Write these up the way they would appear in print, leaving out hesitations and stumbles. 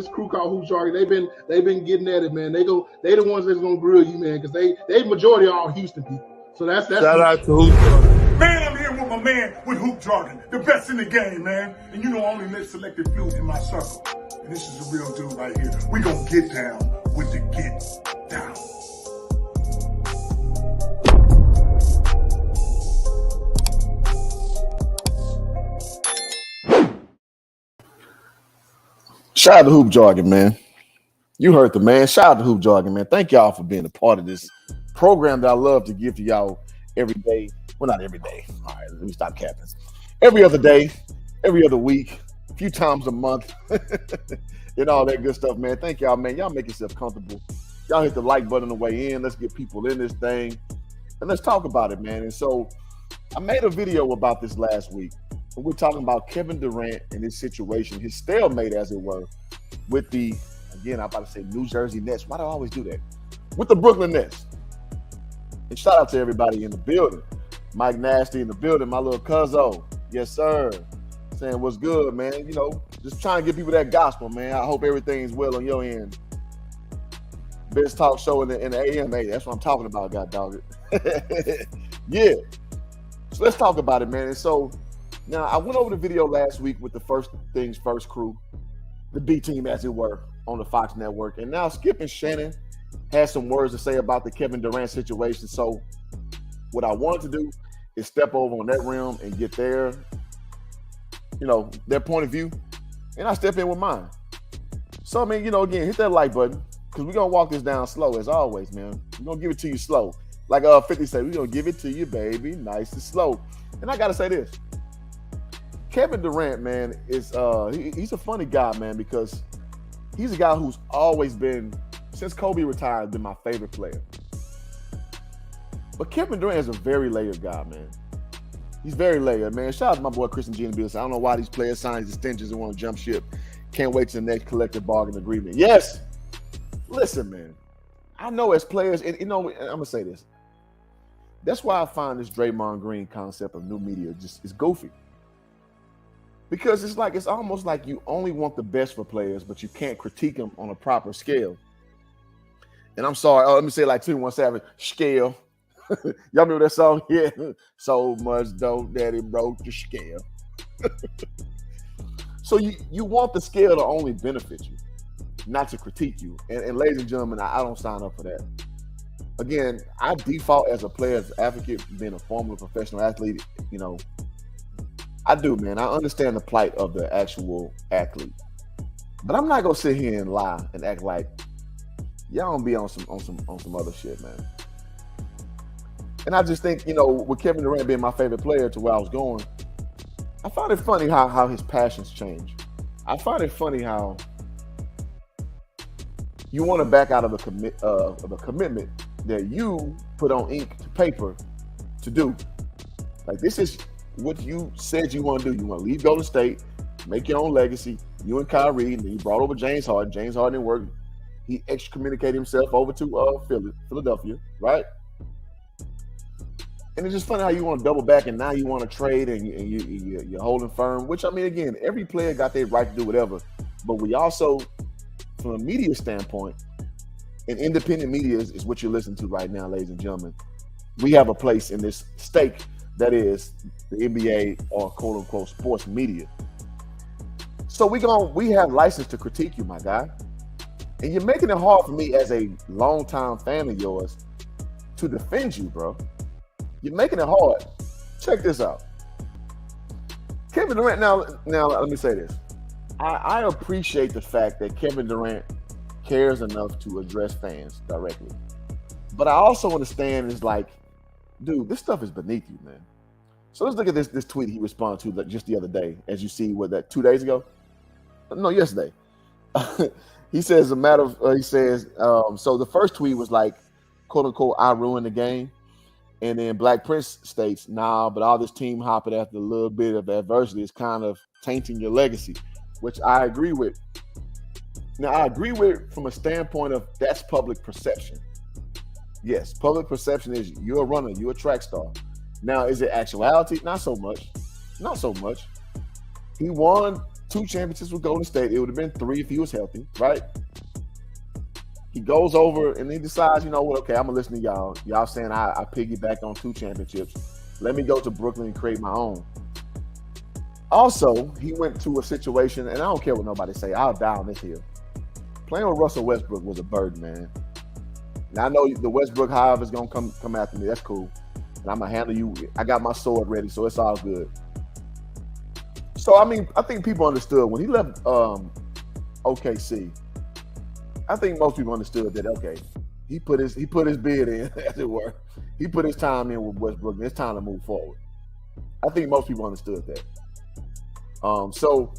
this crew called Hoop Jargon. They've been getting at it, man. They the ones that's gonna grill you, man, because they majority are all Houston people. So that's shout out to Hoop Jargon. Man, I'm here with my man with Hoop Jargon, the best in the game, man. And you know I only let selected few in my circle. And this is a real dude right here. We gonna get down with the get down. Shout out to Hoop Jargon, man. You heard the man. Shout out to Hoop Jargon, man. Thank y'all for being a part of this program that I love to give to y'all every day. Well, not every day. All right, let me stop capping. Every other day, every other week, a few times a month, and all that good stuff, man. Thank y'all, man. Y'all make yourself comfortable. Y'all hit the like button on the way in. Let's get people in this thing, and let's talk about it, man. And so I made a video about this last week. And we're talking about Kevin Durant and his situation, his stalemate, as it were, with the, again, I'm about to say New Jersey Nets. Why do I always do that? With the Brooklyn Nets. And shout out to everybody in the building. Mike Nasty in the building, my little cuzzo. Yes, sir. Saying what's good, man. You know, just trying to give people that gospel, man. I hope everything's well on your end. Best talk show in the AMA. That's what I'm talking about, god dog it. Yeah. So let's talk about it, man. And so now I went over the video last week with the First Things First crew, the B team, as it were, on the Fox Network. And now Skip and Shannon has some words to say about the Kevin Durant situation. So what I wanted to do is step over on that realm and get their point of view. And I step in with mine. So, I mean, again, hit that like button because we're going to walk this down slow as always, man. We're going to give it to you slow. Like 50 said, we're going to give it to you, baby, nice and slow. And I got to say this. Kevin Durant, man, is he's a funny guy, man, because he's a guy who's always been, since Kobe retired, been my favorite player. But Kevin Durant is a very layered guy, man. He's very layered, man. Shout out to my boy Christian G. I don't know why these players sign these extensions and want to jump ship. Can't wait till the next collective bargain agreement. Yes. Listen, man. I know as players, and I'm gonna say this. That's why I find this Draymond Green concept of new media is goofy. Because it's almost like you only want the best for players, but you can't critique them on a proper scale. And I'm sorry, let me say it like 21 Savage, scale. Y'all remember that song? Yeah. So much dough that it broke the scale. So you want the scale to only benefit you, not to critique you. And ladies and gentlemen, I don't sign up for that. Again, I default as a player, as an advocate, being a former professional athlete, I do, man. I understand the plight of the actual athlete. But I'm not gonna sit here and lie and act like y'all don't be on some other shit, man. And I just think, with Kevin Durant being my favorite player to where I was going, I find it funny how his passions change. I find it funny how you want to back out of a commitment that you put on ink to paper to do. Like, this is what you said you want to do. You want to leave Golden State, make your own legacy. You and Kyrie, and then you brought over James Harden. James Harden didn't work. He excommunicated himself over to Philadelphia, right? And it's just funny how you want to double back, and now you want to trade, and you're holding firm. Which, I mean, again, every player got their right to do whatever. But we also, from a media standpoint, and independent media is what you're listening to right now, ladies and gentlemen. We have a place in this stake that is the NBA or quote unquote sports media. So we have license to critique you, my guy. And you're making it hard for me as a longtime fan of yours to defend you, bro. You're making it hard. Check this out. Kevin Durant, now let me say this. I appreciate the fact that Kevin Durant cares enough to address fans directly. But I also understand it's like, dude, this stuff is beneath you, man. So let's look at this tweet he responded to just the other day, as you see, 2 days ago? No, yesterday. He says so the first tweet was like, quote unquote, I ruined the game. And then Black Prince states, nah, but all this team hopping after a little bit of adversity is kind of tainting your legacy, which I agree with. Now, I agree with from a standpoint of that's public perception. Yes, public perception is you're a runner, you're a track star. Now, is it actuality? Not so much. Not so much. He won 2 championships with Golden State. It would have been 3 if he was healthy, right? He goes over and he decides, you know what, okay, I'm going to listen to y'all. Y'all saying I piggyback on 2 championships. Let me go to Brooklyn and create my own. Also, he went to a situation, and I don't care what nobody say, I'll die on this hill. Playing with Russell Westbrook was a burden, man. Now, I know the Westbrook hive is going to come after me. That's cool. And I'm going to handle you. I got my sword ready, so it's all good. So, I mean, I think people understood when he left OKC. I think most people understood that, okay, he put his bid in, as it were. He put his time in with Westbrook, and it's time to move forward. I think most people understood that. So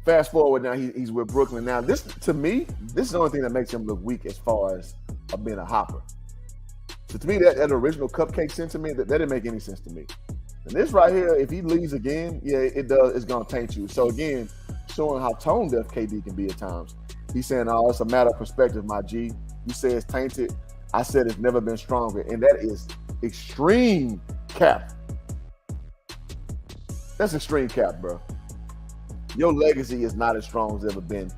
fast forward now, he's with Brooklyn. Now, this, to me, this is the only thing that makes him look weak as far as being a hopper. So to me, that original cupcake sentiment, that didn't make any sense to me. And this right here, if he leaves again, yeah, it does. It's going to taint you. So again, showing how tone deaf KD can be at times. He's saying, oh, it's a matter of perspective, my G. You say it's tainted. I said it's never been stronger. And that is extreme cap. That's extreme cap, bro. Your legacy is not as strong as it's ever been.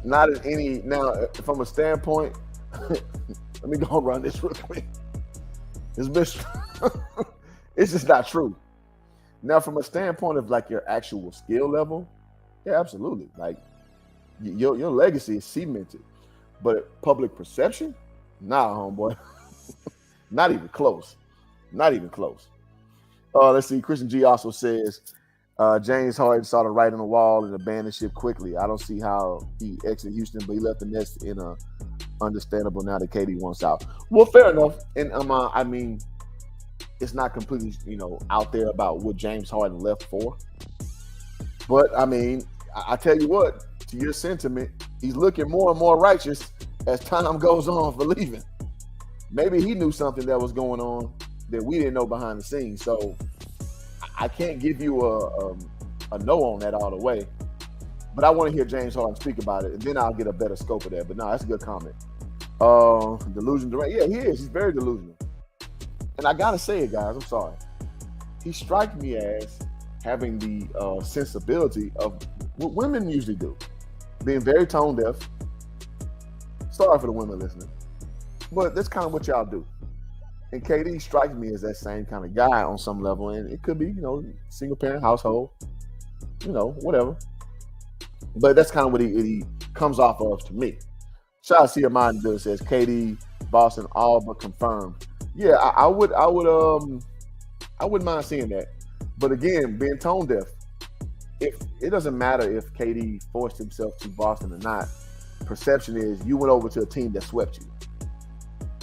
Not as any. Now, from a standpoint, let me go run this real quick. It's just not true. Now, from a standpoint of like your actual skill level, yeah, absolutely. Like your legacy is cemented, but public perception, nah, homeboy, not even close. Not even close. Let's see. Christian G also says James Harden saw the writing on the wall and abandoned ship quickly. I don't see how he exited Houston, but he left the Nets in a understandable now that KD wants out. Well, fair enough. And I mean, it's not completely, out there about what James Harden left for. But I mean, I tell you what, to your sentiment, he's looking more and more righteous as time goes on for leaving. Maybe he knew something that was going on that we didn't know behind the scenes. So I can't give you a no on that all the way. But I want to hear James Harden speak about it, and then I'll get a better scope of that. But no, that's a good comment. Delusion Durant. Yeah, he is. He's very delusional. And I got to say it, guys. I'm sorry. He strikes me as having the sensibility of what women usually do. Being very tone deaf. Sorry for the women listening. But that's kind of what y'all do. And KD strikes me as that same kind of guy on some level. And it could be, single parent household, whatever. But that's kind of what he comes off of to me. Shout out to Amanda Bill says KD, Boston, all but confirmed. Yeah, I wouldn't mind seeing that. But again, being tone deaf, if it doesn't matter if KD forced himself to Boston or not, perception is you went over to a team that swept you.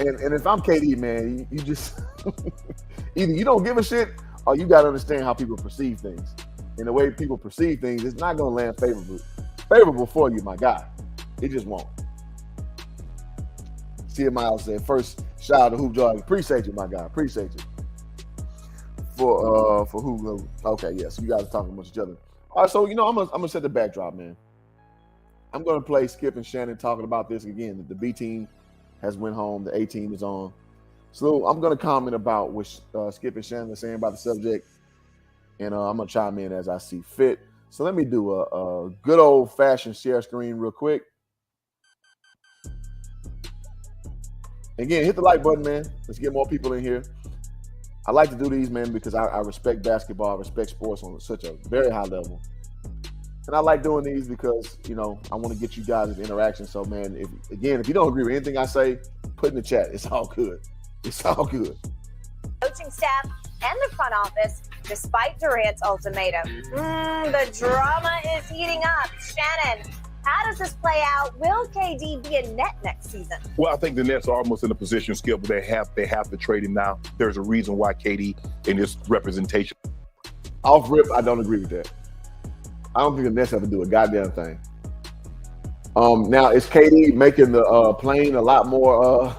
And if I'm KD, man, you just either you don't give a shit or you got to understand how people perceive things. And the way people perceive things, it's not going to land favorable for you, my guy. It just won't. Tia Miles said, first, shout out to Hoop Jordan. Appreciate you, my guy. Appreciate you. For who? Okay, yes. So you guys are talking about each other. All right, so, I'm gonna set the backdrop, man. I'm going to play Skip and Shannon talking about this again. The B team has went home. The A team is on. So I'm going to comment about what Skip and Shannon are saying about the subject. And I'm going to chime in as I see fit. So let me do a good old-fashioned share screen real quick. Again, hit the like button, man. Let's get more people in here. I like to do these, man, because I respect basketball. I respect sports on such a very high level. And I like doing these because, I want to get you guys an interaction. So, man, if you don't agree with anything I say, put in the chat. It's all good. It's all good. Coaching staff and the front office, despite Durant's ultimatum. The drama is heating up. Shannon, how does this play out? Will KD be a net next season? Well, I think the Nets are almost in a position, Skip, where they have to trade him now. There's a reason why KD in this representation. Off rip, I don't agree with that. I don't think the Nets have to do a goddamn thing. Now, is KD making the plane a lot more,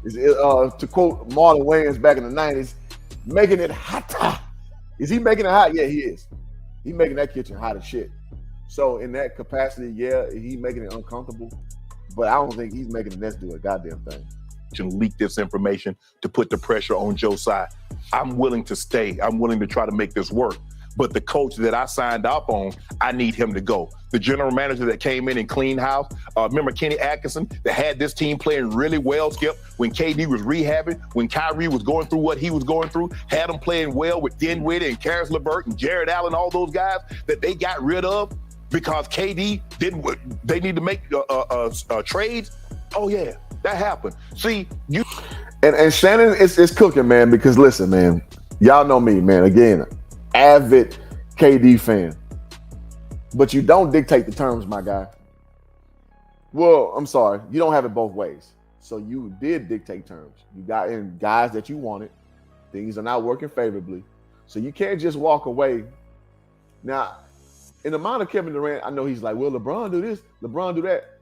to quote Marlon Wayans back in the 90s, making it hotter? Is he making it hot? Yeah, he is. He's making that kitchen hot as shit. So in that capacity, yeah, he's making it uncomfortable. But I don't think he's making the Nets do a goddamn thing. Leak this information to put the pressure on Joe's side. I'm willing to stay. I'm willing to try to make this work. but the coach that I signed up on, I need him to go. The general manager that came in and cleaned house, remember Kenny Atkinson that had this team playing really well, Skip, when KD was rehabbing, when Kyrie was going through what he was going through, had them playing well with Dinwiddie and Karis LeVert and Jared Allen, all those guys that they got rid of because KD didn't, they need to make trades. Oh yeah, that happened. See, you. And Shannon is cooking, man, because listen, man, y'all know me, man, again, avid KD fan. But you don't dictate the terms, my guy. Well, I'm sorry. You don't have it both ways. So you did dictate terms. You got in guys that you wanted. Things are not working favorably. So you can't just walk away. Now, in the mind of Kevin Durant, I know he's like, well, LeBron do this, LeBron do that.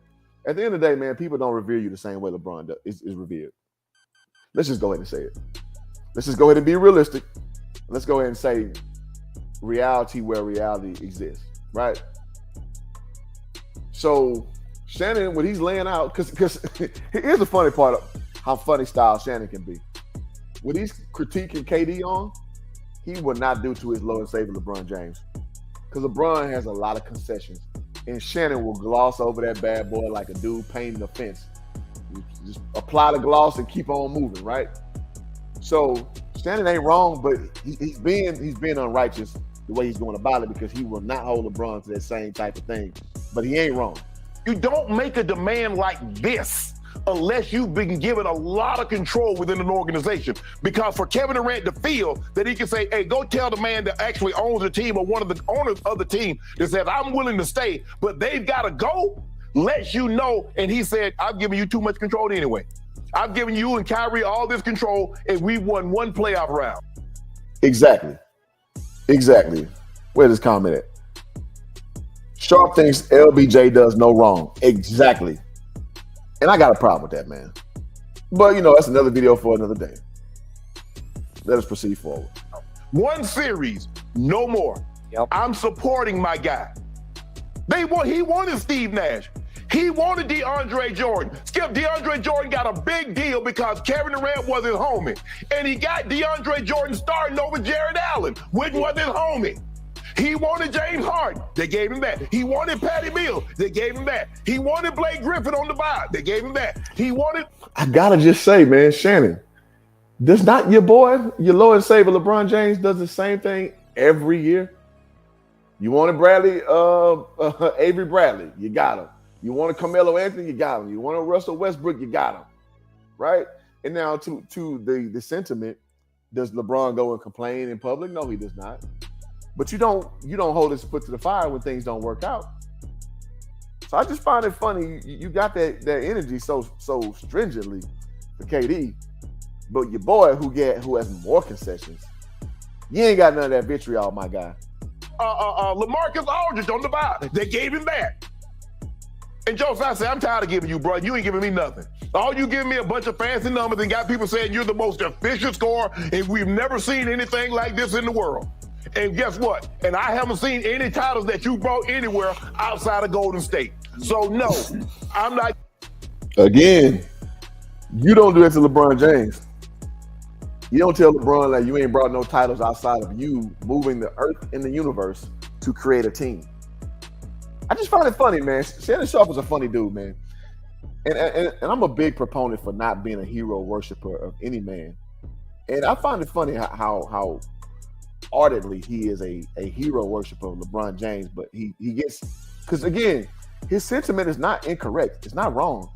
At the end of the day, man, people don't revere you the same way LeBron is revered. Let's just go ahead and say it. Let's just go ahead and be realistic. Let's go ahead and say reality where reality exists. Right. So Shannon, what he's laying out, because here's the funny part of how funny style Shannon can be. What he's critiquing KD on, he would not do to his Lord and Savior LeBron James. Because LeBron has a lot of concessions. And Shannon will gloss over that bad boy like a dude painting a fence. You just apply the gloss and keep on moving, right? So Shannon ain't wrong, but he's being unrighteous the way he's going about it because he will not hold LeBron to that same type of thing. But he ain't wrong. You don't make a demand like this unless you've been given a lot of control within an organization. Because for Kevin Durant to feel that he can say, hey, go tell the man that actually owns the team or one of the owners of the team that says, I'm willing to stay, but they've got to go, lets you know. And he said, I've given you too much control anyway. I've given you and Kyrie all this control, and we won one playoff round. Exactly. Where's this comment at? Sharp thinks LBJ does no wrong. Exactly. And I got a problem with that, man. But, that's another video for another day. Let us proceed forward. One series, no more. Yep. I'm supporting my guy. He wanted Steve Nash. He wanted DeAndre Jordan. Skip, DeAndre Jordan got a big deal because Kevin Durant was his homie. And he got DeAndre Jordan starting over Jared Allen, which was his homie. He wanted James Harden. They gave him that. He wanted Patty Mills. They gave him that. He wanted Blake Griffin on the bye. They gave him that. I gotta just say, man, Shannon, does not your boy, your Lord and Savior LeBron James does the same thing every year? You wanted Bradley, Avery Bradley, you got him. You wanted Carmelo Anthony, you got him. You wanted Russell Westbrook, you got him. Right? And now to the sentiment, does LeBron go and complain in public? No, he does not. But you don't hold his foot to the fire when things don't work out. So I just find it funny. You got that energy so stringently for KD, but your boy who has more concessions, you ain't got none of that vitriol, my guy. LaMarcus Aldridge on the bye. They gave him that. And Joseph said, I'm tired of giving you, bro. You ain't giving me nothing. All you giving me a bunch of fancy numbers and got people saying you're the most efficient scorer and we've never seen anything like this in the world. And guess what? And I haven't seen any titles that you brought anywhere outside of Golden State. So no, I'm not. Again, you don't do that to LeBron James. You don't tell LeBron that you ain't brought no titles outside of you moving the earth and the universe to create a team. I just find it funny, man. Shannon Sharp is a funny dude, man. And I'm a big proponent for not being a hero worshiper of any man. And I find it funny how ardently he is a hero worshiper of LeBron James, but he gets, because again, his sentiment is not incorrect. It's not wrong.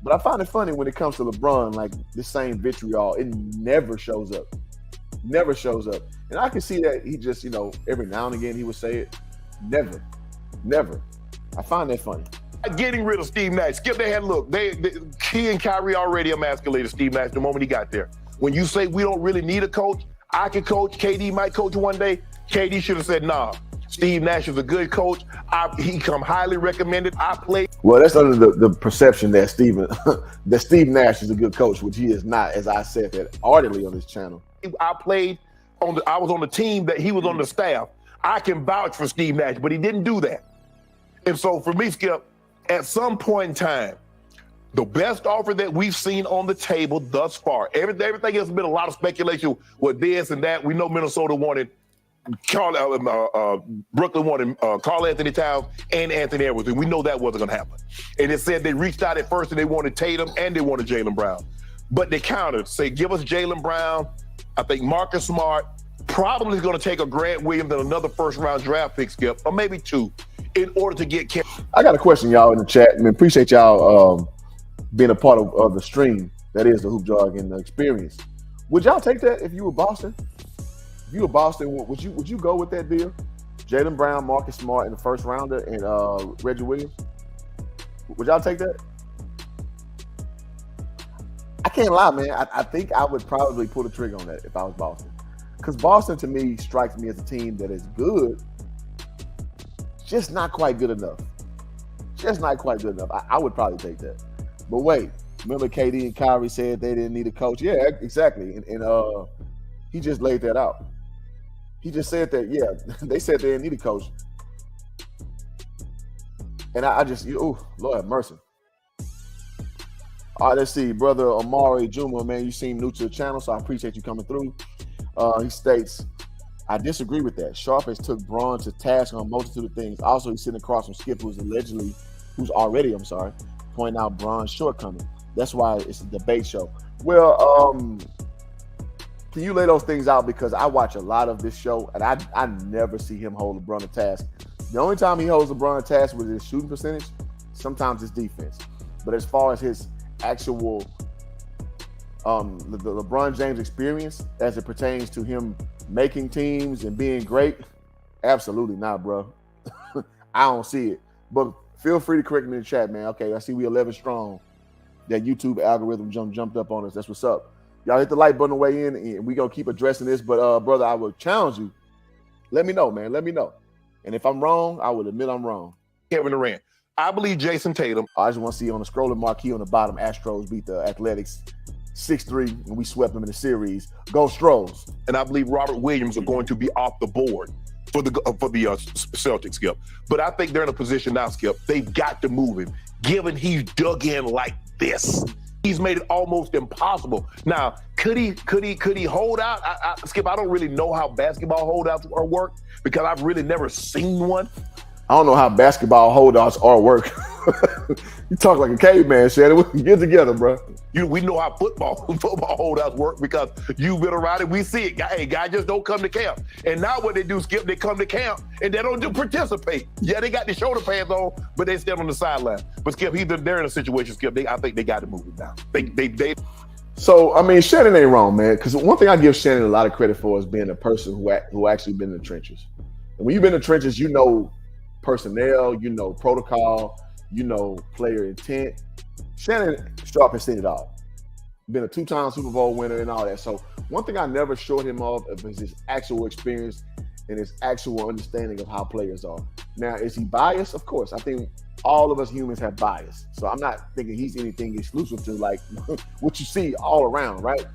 But I find it funny when it comes to LeBron, like the same vitriol, it never shows up. Never shows up. And I can see that he just, every now and again he would say it. Never. I find that funny. Getting rid of Steve Nash. Skip, they had, look, he and Kyrie already emasculated Steve Nash the moment he got there. When you say we don't really need a coach, I can coach, KD might coach one day, KD should have said, nah, Steve Nash is a good coach. He come highly recommended. I played. Well, that's under the perception that Steve Nash is a good coach, which he is not, as I said that ardently on this channel. I was on the team that he was on the staff. I can vouch for Steve Nash, but he didn't do that. And so for me, Skip, at some point in time, the best offer that we've seen on the table thus far, everything has been a lot of speculation with this and that. We know Minnesota wanted Brooklyn wanted Karl Anthony Towns and Anthony Edwards, and we know that wasn't going to happen. And it said they reached out at first and they wanted Tatum and they wanted Jaylen Brown. But they countered, say, give us Jaylen Brown. I think Marcus Smart probably is going to take a Grant Williams and another first-round draft pick, Skip, or maybe 2, in order to get Kevin. I got a question, y'all, in the chat. I mean, appreciate y'all being a part of the stream. That is the Hoop Jargon experience. Would y'all take that if you were Boston? If you were Boston, would you go with that deal? Jaylen Brown, Marcus Smart in the first rounder, and Reggie Williams. Would y'all take that? I can't lie, man. I think I would probably pull the trigger on that if I was Boston. Because Boston, to me, strikes me as a team that is good, just not quite good enough. Just not quite good enough. I would probably take that. But wait, remember KD and Kyrie said they didn't need a coach? Yeah, exactly. And he just laid that out. He just said that, yeah, they said they didn't need a coach. And I just, Lord have mercy. All right, let's see. Brother Amari Juma, man, you seem new to the channel, so I appreciate you coming through. He states, I disagree with that. Sharp has took Braun to task on a multitude of things. Also, he's sitting across from Skip, who's already pointing out Braun's shortcoming. That's why it's a debate show. Well, can you lay those things out? Because I watch a lot of this show, and I never see him hold LeBron to task. The only time he holds LeBron to task with his shooting percentage, sometimes it's defense. But as far as his actual the LeBron James experience as it pertains to him making teams and being great, absolutely not, bro. I don't see it. But feel free to correct me in the chat, man. Okay, I see we 11 strong. That YouTube algorithm jumped up on us. That's what's up. Y'all hit the like button way in, and we gonna keep addressing this. But brother, I will challenge you. Let me know, man. Let me know. And if I'm wrong, I will admit I'm wrong. Kevin Durant. I believe Jason Tatum. I just want to see on the scrolling marquee on the bottom, Astros beat the Athletics 6-3, and we swept them in the series. Go Stros. And I believe Robert Williams are going to be off the board for the Celtics, Skip. But I think they're in a position now, Skip. They've got to move him, given he's dug in like this. He's made it almost impossible. Now, could he hold out? Skip, I don't really know how basketball holdouts work because I've really never seen one. I don't know how basketball holdouts are work. You talk like a caveman, Shannon. We can get together, bro. We know how football holdouts work because you've been around it. We see it. Hey, guys just don't come to camp. And now what they do, Skip, they come to camp and they don't participate. Yeah, they got the shoulder pads on, but they stand on the sideline. But Skip, they're in a situation, Skip. I think they got to move it down. They. So, I mean, Shannon ain't wrong, man. Because one thing I give Shannon a lot of credit for is being a person who actually been in the trenches. And when you've been in the trenches, you know personnel, you know protocol, you know player intent. Shannon Sharp has seen it all. Been a 2-time Super Bowl winner and all that. So one thing I never short him of is his actual experience and his actual understanding of how players are. Now, is he biased? Of course. I think all of us humans have bias. So I'm not thinking he's anything exclusive to like what you see all around, right?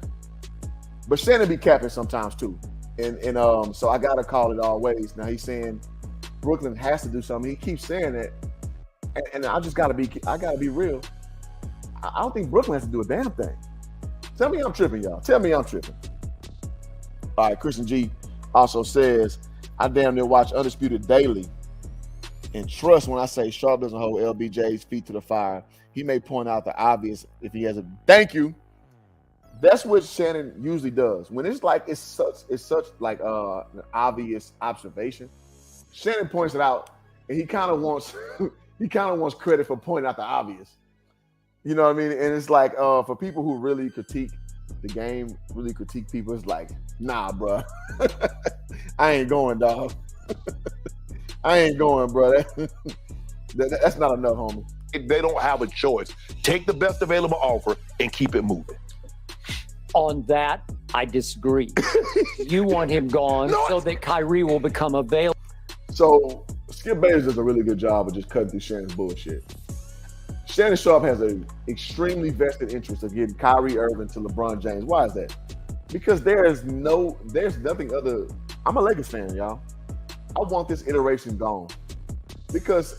But Shannon be capping sometimes too. And so I gotta call it all ways. Now he's saying Brooklyn has to do something. He keeps saying that. And I gotta be real. I don't think Brooklyn has to do a damn thing. Tell me I'm tripping, y'all. Tell me I'm tripping. All right, Christian G also says, I damn near watch Undisputed daily and trust when I say Sharp doesn't hold LBJ's feet to the fire. He may point out the obvious if he has a thank you. That's what Shannon usually does. When it's like it's such like an obvious observation, Shannon points it out and he kind of wants credit for pointing out the obvious. You know what I mean? And it's like for people who really critique the game, really critique people, it's like, nah, bro. I ain't going, dog. I ain't going, bro. That's not enough, homie. They don't have a choice. Take the best available offer and keep it moving. On that, I disagree. You want him gone so that Kyrie will become available. So Skip Bayless does a really good job of just cutting through Shannon's bullshit. Shannon Sharp has an extremely vested interest of getting Kyrie Irving to LeBron James. Why is that? Because there's nothing other. I'm a Lakers fan, y'all. I want this iteration gone. Because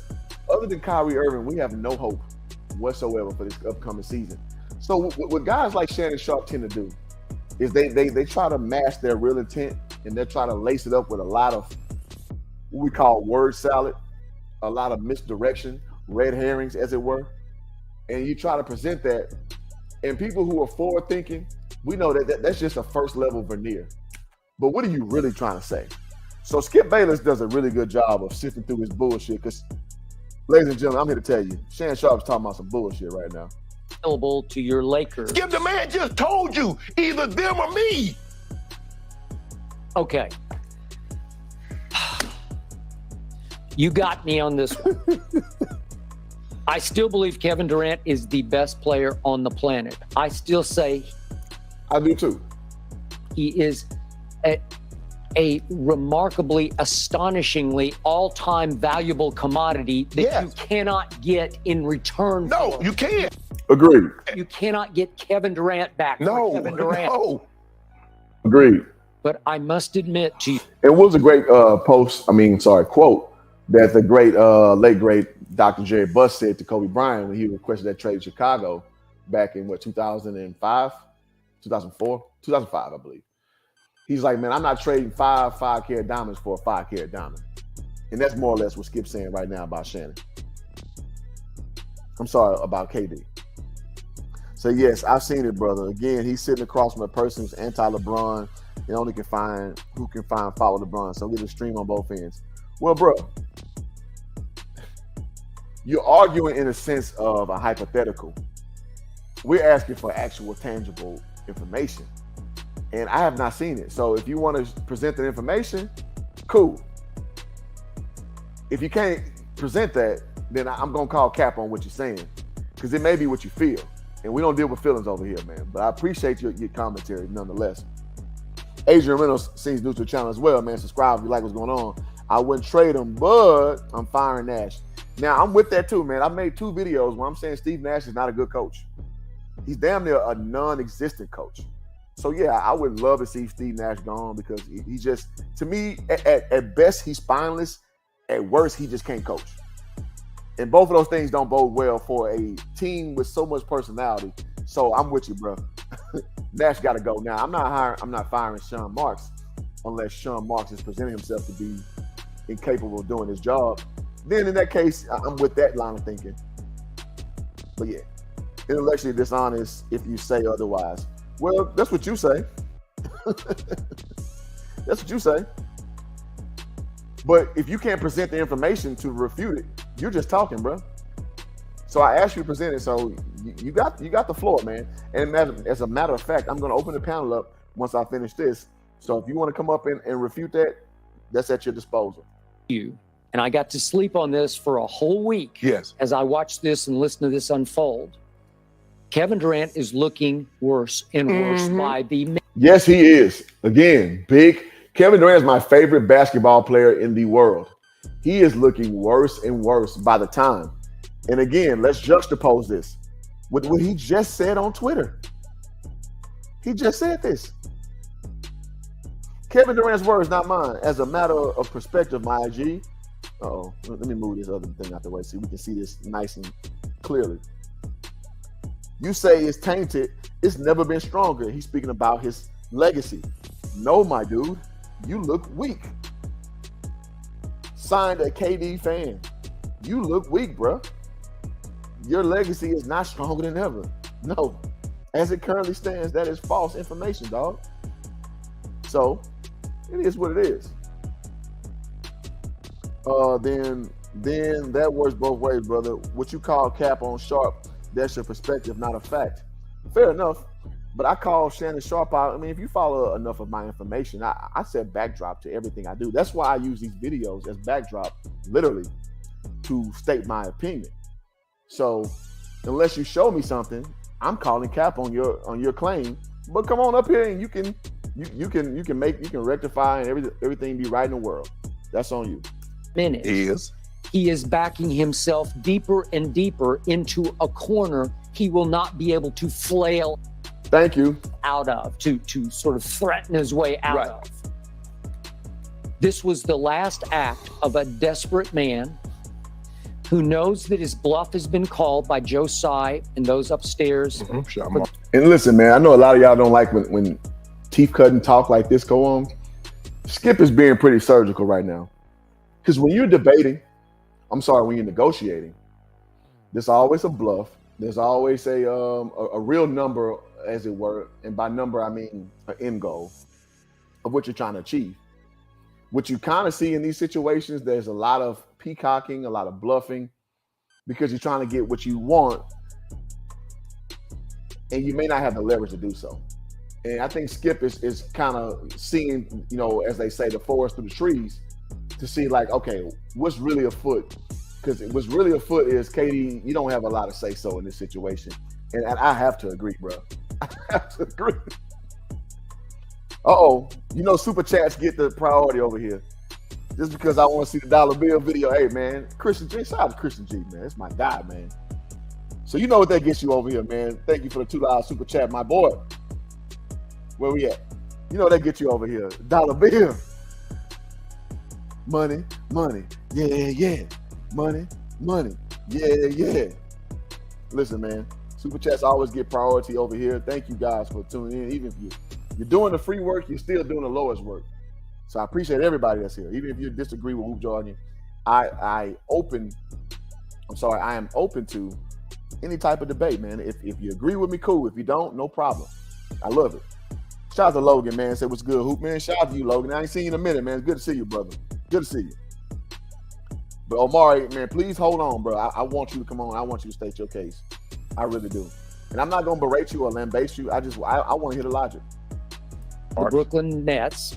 other than Kyrie Irving, we have no hope whatsoever for this upcoming season. So what guys like Shannon Sharp tend to do is they try to mask their real intent and they're trying to lace it up with a lot of what we call word salad, a lot of misdirection, red herrings, as it were. And you try to present that, and people who are forward thinking, we know that that's just a first level veneer. But what are you really trying to say? So Skip Bayless does a really good job of sifting through his bullshit, because, ladies and gentlemen, I'm here to tell you, Shannon Sharp's talking about some bullshit right now. Available to your Lakers. Skip, the man just told you, either them or me. Okay. You got me on this one. I still believe Kevin Durant is the best player on the planet. I still say I do too. he is a remarkably, astonishingly all-time valuable commodity that you cannot get in return. No, you can't. Agreed. You cannot get Kevin Durant back. No, Kevin Durant. no. Agreed. But I must admit to you, It was a great quote that the great, late great Dr. Jerry Buss said to Kobe Bryant when he requested that trade in Chicago back in 2005, 2004, 2005, I believe. He's like, man, I'm not trading 5 5-carat diamonds for a 5-carat diamond. And that's more or less what Skip's saying right now about Shannon. I'm sorry, about KD. So yes, I've seen it, brother. Again, he's sitting across from a person who's anti-LeBron and only can find who can find follow LeBron. So get a stream on both ends. Well, bro, you're arguing in a sense of a hypothetical. We're asking for actual tangible information. And I have not seen it. So if you want to present the information, cool. If you can't present that, then I'm going to call cap on what you're saying, because it may be what you feel. And we don't deal with feelings over here, man. But I appreciate your commentary nonetheless. Adrian Reynolds seems new to the channel as well, man. Subscribe if you like what's going on. I wouldn't trade him, but I'm firing Nash. Now, I'm with that too, man. I made 2 videos where I'm saying Steve Nash is not a good coach. He's damn near a non-existent coach. So, yeah, I would love to see Steve Nash gone, because he just, to me, at best, he's spineless. At worst, he just can't coach. And both of those things don't bode well for a team with so much personality. So I'm with you, bro. Nash got to go. Now, I'm not firing Sean Marks unless Sean Marks is presenting himself to be incapable of doing his job. Then in that case, I'm with that line of thinking. But yeah, intellectually dishonest if you say otherwise. Well, that's what you say. That's what you say. But if you can't present the information to refute it, you're just talking, bro. So I asked you to present it, so you got the floor, man. And as a matter of fact, I'm going to open the panel up once I finish this. So if you want to come up and refute that, that's at your disposal. And I got to sleep on this for a whole week. Yes. As I watched this and listened to this unfold. Kevin Durant is looking worse and worse by the minute. Yes, he is. Again, big. Kevin Durant is my favorite basketball player in the world. He is looking worse and worse by the time. And again, let's juxtapose this with what he just said on Twitter. He just said this. Kevin Durant's words, not mine. As a matter of perspective, my IG. Let me move this other thing out the way so we can see this nice and clearly. You say it's tainted. It's never been stronger. He's speaking about his legacy. No, my dude, you look weak. Signed a KD fan. You look weak, bro. Your legacy is not stronger than ever. No. As it currently stands, that is false information, dog. So, it is what it is. Then that works both ways, brother. What you call cap on Sharp, that's your perspective, not a fact. Fair enough. But I call Shannon Sharp out. I mean, if you follow enough of my information, I set backdrop to everything I do. That's why I use these videos as backdrop, literally, to state my opinion. So, unless you show me something, I'm calling cap on your claim. But come on up here and you can rectify and everything be right in the world. That's on you. He is backing himself deeper and deeper into a corner he will not be able to flail. Thank you. Out of, to sort of threaten his way out of. This was the last act of a desperate man who knows that his bluff has been called by Joe Tsai and those upstairs. And listen, man, I know a lot of y'all don't like when teeth cutting talk like this go on. Skip is being pretty surgical right now. Because when you're debating, when you're negotiating, there's always a bluff. There's always a real number, as it were. And by number, I mean an end goal of what you're trying to achieve. What you kind of see in these situations, there's a lot of peacocking, a lot of bluffing, because you're trying to get what you want, and you may not have the leverage to do so. And I think Skip is kind of seeing, as they say, the forest through the trees to see, like, okay, what's really afoot? Because what's really afoot is, KD, you don't have a lot of say-so in this situation. And I have to agree, bro. I have to agree. Super chats get the priority over here. Just because I want to see the dollar bill video. Hey, man, Christian G, shout out to Christian G, man. It's my guy, man. So you know what that gets you over here, man. Thank you for the $2 super chat, my boy. Where we at? You know what that gets you over here. Dollar bill. Money, yeah. Money, yeah. Listen, man, super chats always get priority over here. Thank you guys for tuning in. Even if you're doing the free work, you're still doing the lowest work. So I appreciate everybody that's here. Even if you disagree with Hoop Jargon, I am open to any type of debate, man. If you agree with me, cool. If you don't, no problem. I love it. Shout out to Logan, man. Say what's good, Hoop, man. Shout out to you, Logan. I ain't seen you in a minute, man. It's good to see you, brother. Good to see you. But Omari, man, please hold on, bro. I want you to come on. I want you to state your case. I really do. And I'm not going to berate you or lambaste you. I want to hear the logic. The Brooklyn Nets.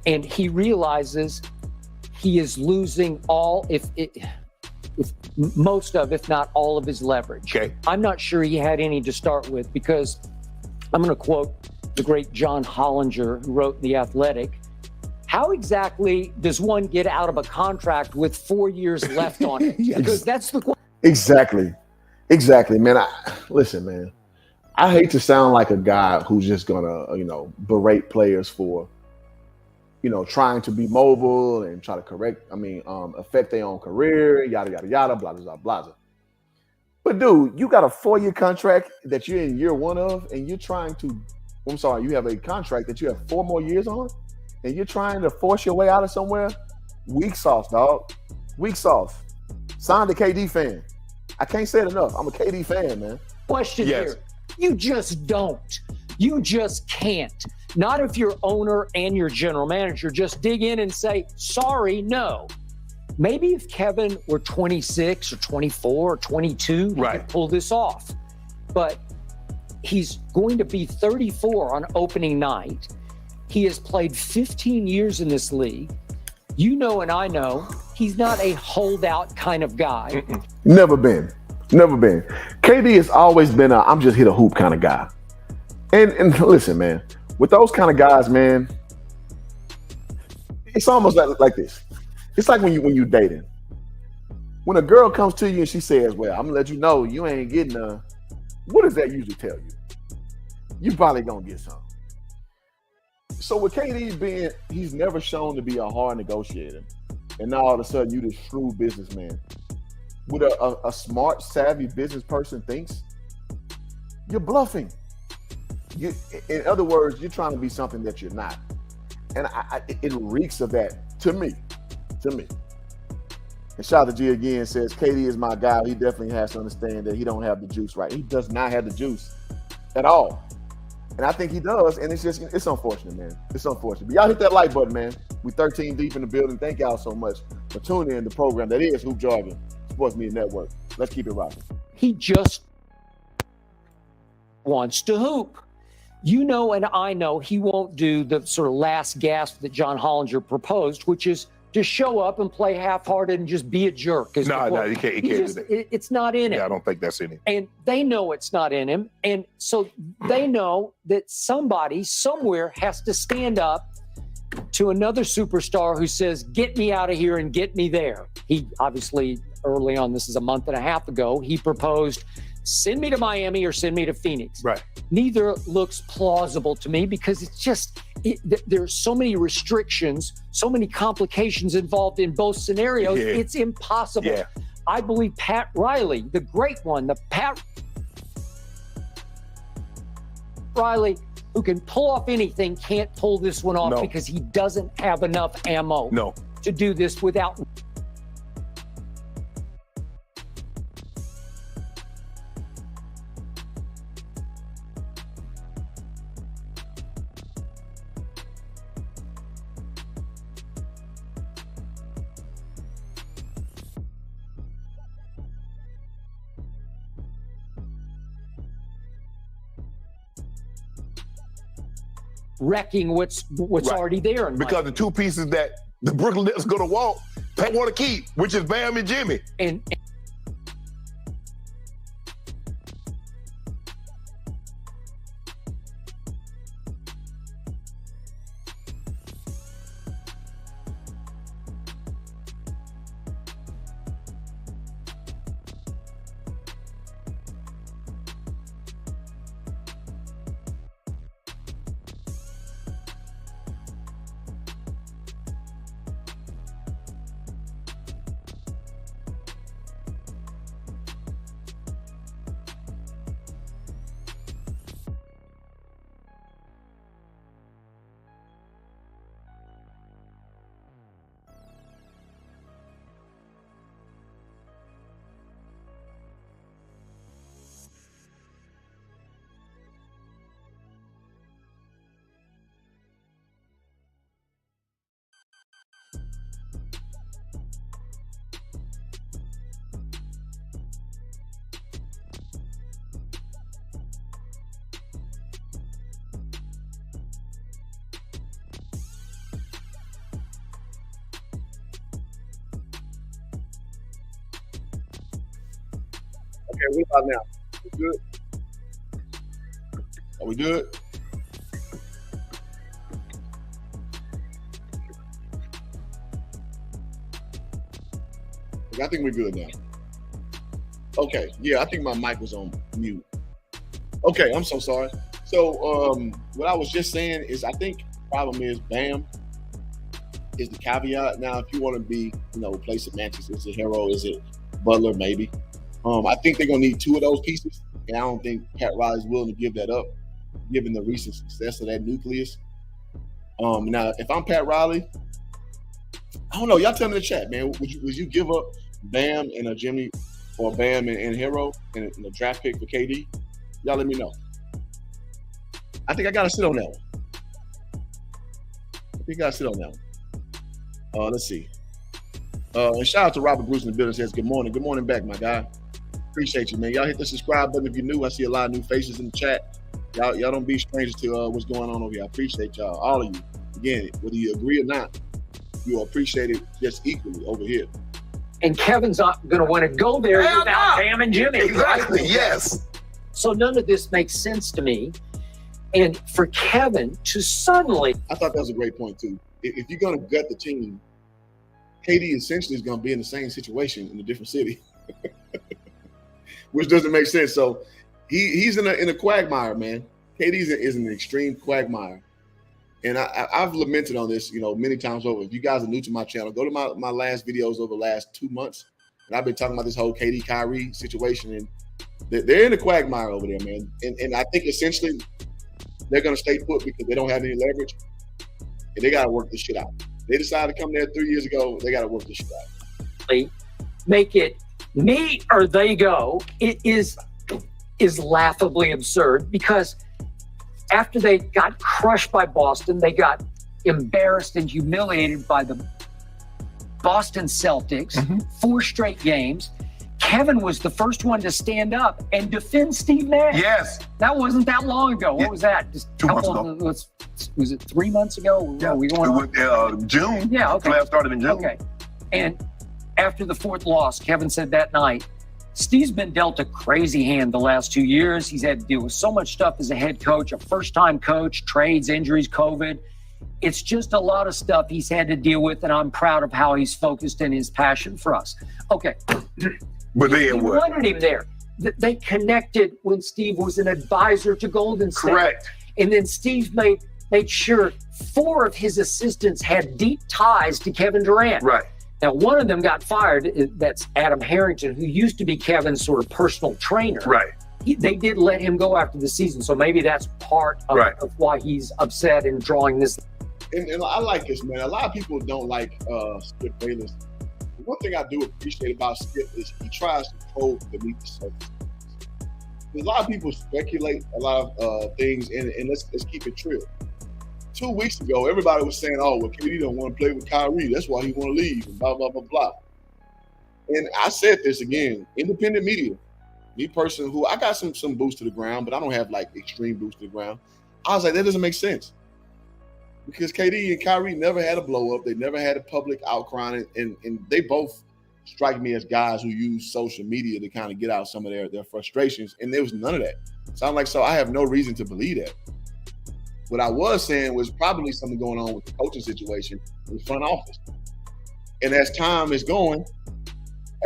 And he realizes he is losing all, if most of, if not all of his leverage. Okay. I'm not sure he had any to start with, because I'm going to quote the great John Hollinger, who wrote The Athletic. How exactly does one get out of a contract with 4 years left on it? Because that's the question. Exactly, man. Listen, man. I hate to sound like a guy who's just gonna, berate players for, trying to be mobile and try to affect their own career, yada yada yada, blah blah blah blah. But dude, you got a 4-year contract that you're in year one of, and you're trying to. You have a contract that you have 4 more years on, and you're trying to force your way out of somewhere. Weak sauce, dog. Weak sauce. Signed a KD fan. I can't say it enough. I'm a KD fan, man. Question here. You just don't. You just can't. Not if you're owner and your general manager. Just dig in and say, sorry, no. Maybe if Kevin were 26 or 24 or 22, he could pull this off. But he's going to be 34 on opening night. He has played 15 years in this league. You know and I know he's not a holdout kind of guy. Never been. KD has always been I'm just hit a hoop kind of guy. And listen, man, with those kind of guys, man, it's almost like this. It's like when you dating. When a girl comes to you and she says, well, I'm gonna let you know you ain't getting what does that usually tell you? You probably gonna get some. So with KD he's never shown to be a hard negotiator. And now all of a sudden you this shrewd businessman. What a smart, savvy business person thinks, you're bluffing. In other words, you're trying to be something that you're not. And it reeks of that to me. And shout out to G again, says, KD is my guy. He definitely has to understand that he don't have the juice right. He does not have the juice at all. And I think he does. And it's unfortunate, man. It's unfortunate. But y'all hit that like button, man. We 13 deep in the building. Thank y'all so much for tuning in the program that is Hoop Jargon Sports Media Network. Let's keep it rocking. He just wants to hoop. You know and I know he won't do the sort of last gasp that John Hollinger proposed, which is to show up and play half-hearted and just be a jerk. No, he can't do that. It's not in him. Yeah, I don't think that's in him. And they know it's not in him. And so they know that somebody somewhere has to stand up to another superstar who says, get me out of here and get me there. He obviously, early on, this is a month and a half ago, he proposed, send me to Miami or send me to Phoenix. Right. Neither looks plausible to me because it's just, there's so many restrictions, so many complications involved in both scenarios. Yeah. It's impossible. Yeah. I believe Pat Riley, the great one, Riley who can pull off anything can't pull this one off because he doesn't have enough ammo to do this without. Wrecking what's already there. Because the two pieces that the Brooklyn Nets going to want to keep, which is Bam and Jimmy. And Okay, what about now? We good? Are we good? I think we're good now. Okay, yeah, I think my mic was on mute. Okay, I'm so sorry. So what I was just saying is I think the problem is Bam is the caveat. Now, if you want to be, play semantics, is it Hero, is it Butler, maybe. I think they're going to need two of those pieces, and I don't think Pat Riley's willing to give that up, given the recent success of that nucleus. Now, if I'm Pat Riley, I don't know. Y'all tell me in the chat, man. Would you give up Bam and a Jimmy, or Bam and Hero and a draft pick for KD? Y'all let me know. I think I got to sit on that one. Let's see. And shout out to Robert Bruce in the building. Says good morning. Good morning back, my guy. Appreciate you, man. Y'all hit the subscribe button if you're new. I see a lot of new faces in the chat. Y'all don't be strangers to what's going on over here. I appreciate y'all, all of you. Again, whether you agree or not, you are appreciated just equally over here. And Kevin's not going to want to go there without Bam and Jimmy. Exactly, right? yes. So none of this makes sense to me. And for Kevin to suddenly... I thought that was a great point, too. If you're going to gut the team, KD essentially is going to be in the same situation in a different city, which doesn't make sense. So he's in a quagmire, man. KD is an extreme quagmire. And I've lamented on this, many times over. If you guys are new to my channel, go to my last videos over the last 2 months. And I've been talking about this whole KD Kyrie situation. And they're in a quagmire over there, man. And I think essentially they're going to stay put because they don't have any leverage. And they got to work this shit out. They decided to come there 3 years ago. They got to work this shit out. Make it me or they go. It is laughably absurd because after they got crushed by Boston, they got embarrassed and humiliated by the Boston Celtics, 4 straight games. Kevin was the first one to stand up and defend Steve Nash. Yes. That wasn't that long ago. What was that? Just 2 months ago. Was it 3 months ago? Yeah, we went on? June. Yeah, okay. Playoffs started in June. Okay. And after the 4th loss, Kevin said that night, Steve's been dealt a crazy hand the last 2 years. He's had to deal with so much stuff as a head coach, a first-time coach, trades, injuries, COVID. It's just a lot of stuff he's had to deal with, and I'm proud of how he's focused and his passion for us. Okay. But they wanted him there. They connected when Steve was an advisor to Golden State. Correct. And then Steve made sure 4 of his assistants had deep ties to Kevin Durant. Right. Now, one of them got fired. That's Adam Harrington, who used to be Kevin's sort of personal trainer. Right. they did let him go after the season, so maybe that's part of why he's upset and drawing this. And I like this, man. A lot of people don't like Skip Bayless. One thing I do appreciate about Skip is he tries to probe beneath the surface. A lot of people speculate a lot of things, and let's keep it real. 2 weeks ago, everybody was saying, "Oh, well, KD don't want to play with Kyrie. That's why he want to leave." And blah blah blah blah. And I said this again: independent media. Me personally, who I got some boost to the ground, but I don't have like extreme boost to the ground. I was like, that doesn't make sense because KD and Kyrie never had a blow up. They never had a public outcry, and they both strike me as guys who use social media to kind of get out some of their frustrations. And there was none of that. So I'm like, so I have no reason to believe that. What I was saying was probably something going on with the coaching situation in the front office. And as time is going,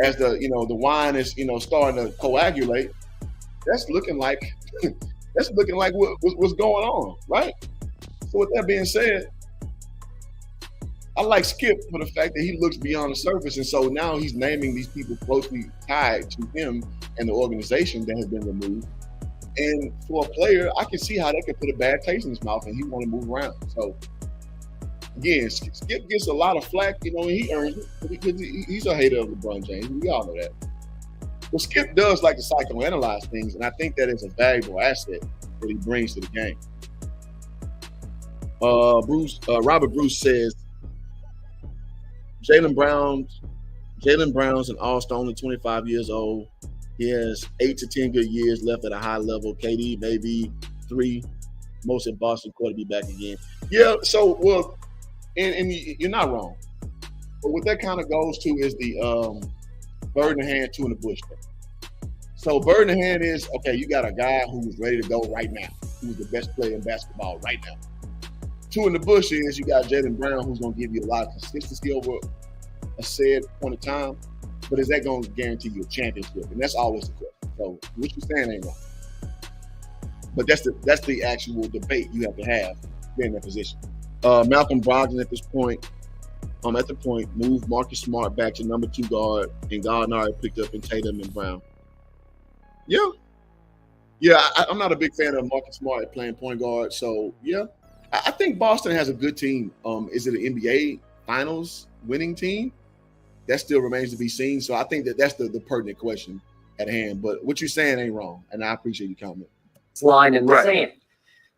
as the wine is starting to coagulate, that's looking like what's going on, right? So with that being said, I like Skip for the fact that he looks beyond the surface, and so now he's naming these people closely tied to him and the organization that has been removed. And for a player, I can see how that could put a bad taste in his mouth, and he want to move around. So again, Skip gets a lot of flack, and he earns it because he's a hater of LeBron James. We all know that. Well, Skip does like to psychoanalyze things, and I think that is a valuable asset that he brings to the game. Robert Bruce says, Jaylen Brown's an all-star, only 25 years old. He has 8 to 10 good years left at a high level. KD maybe 3, most in Boston court to be back again. Yeah, so well, and you're not wrong. But what that kind of goes to is the bird in the hand, two in the bush thing. So bird in the hand is, okay, you got a guy who's ready to go right now, who's the best player in basketball right now. Two in the bush is you got Jaylen Brown, who's going to give you a lot of consistency over a said point of time, but is that going to guarantee you a championship? And that's always the question. So what you're saying ain't wrong. But that's the actual debate you have to have in that position. Malcolm Brogdon at the point, moved Marcus Smart back to number 2 guard, and Gallinari picked up in Tatum and Brown. Yeah, I'm not a big fan of Marcus Smart playing point guard. So yeah, I think Boston has a good team. Is it an NBA Finals winning team? That still remains to be seen. So I think that's the pertinent question at hand. But what you're saying ain't wrong, and I appreciate your comment. Line in the sand.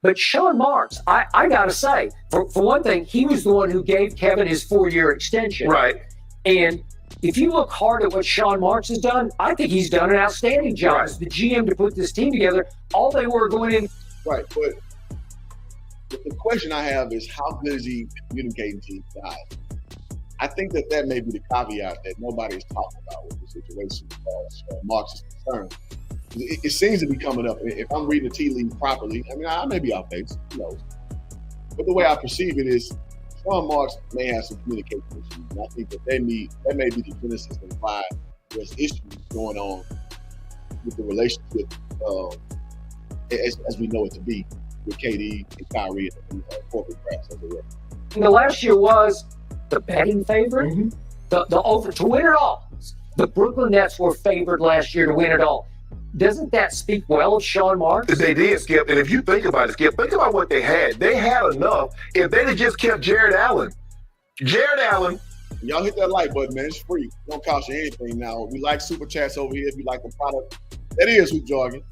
But Sean Marks, I got to say, for one thing, he was the one who gave Kevin his 4-year extension. Right. And if you look hard at what Sean Marks has done, I think he's done an outstanding job as the GM to put this team together. All they were going in. Right. But the question I have is, how good is he communicating to his guys? I think that may be the caveat that nobody is talking about with the situation as far as Marks is concerned. It seems to be coming up. If I'm reading the tea leaves properly, I mean, I may be off base, who knows? But the way I perceive it is, Sean Marks may have some communication issues, and I think that may be the genesis of why there's issues going on with the relationship as we know it to be with KD and Kyrie and corporate brass as it were. And the last year was the betting favorite, the over to win it all. The Brooklyn Nets were favored last year to win it all. Doesn't that speak well of Sean Marks? They did, Skip. And if you think about it, Skip, think about what they had. They had enough. If they'd have just kept Jared Allen. Y'all hit that like button, man. It's free. It don't cost you anything now. We like super chats over here if you like the product. That is Hoop Jargon.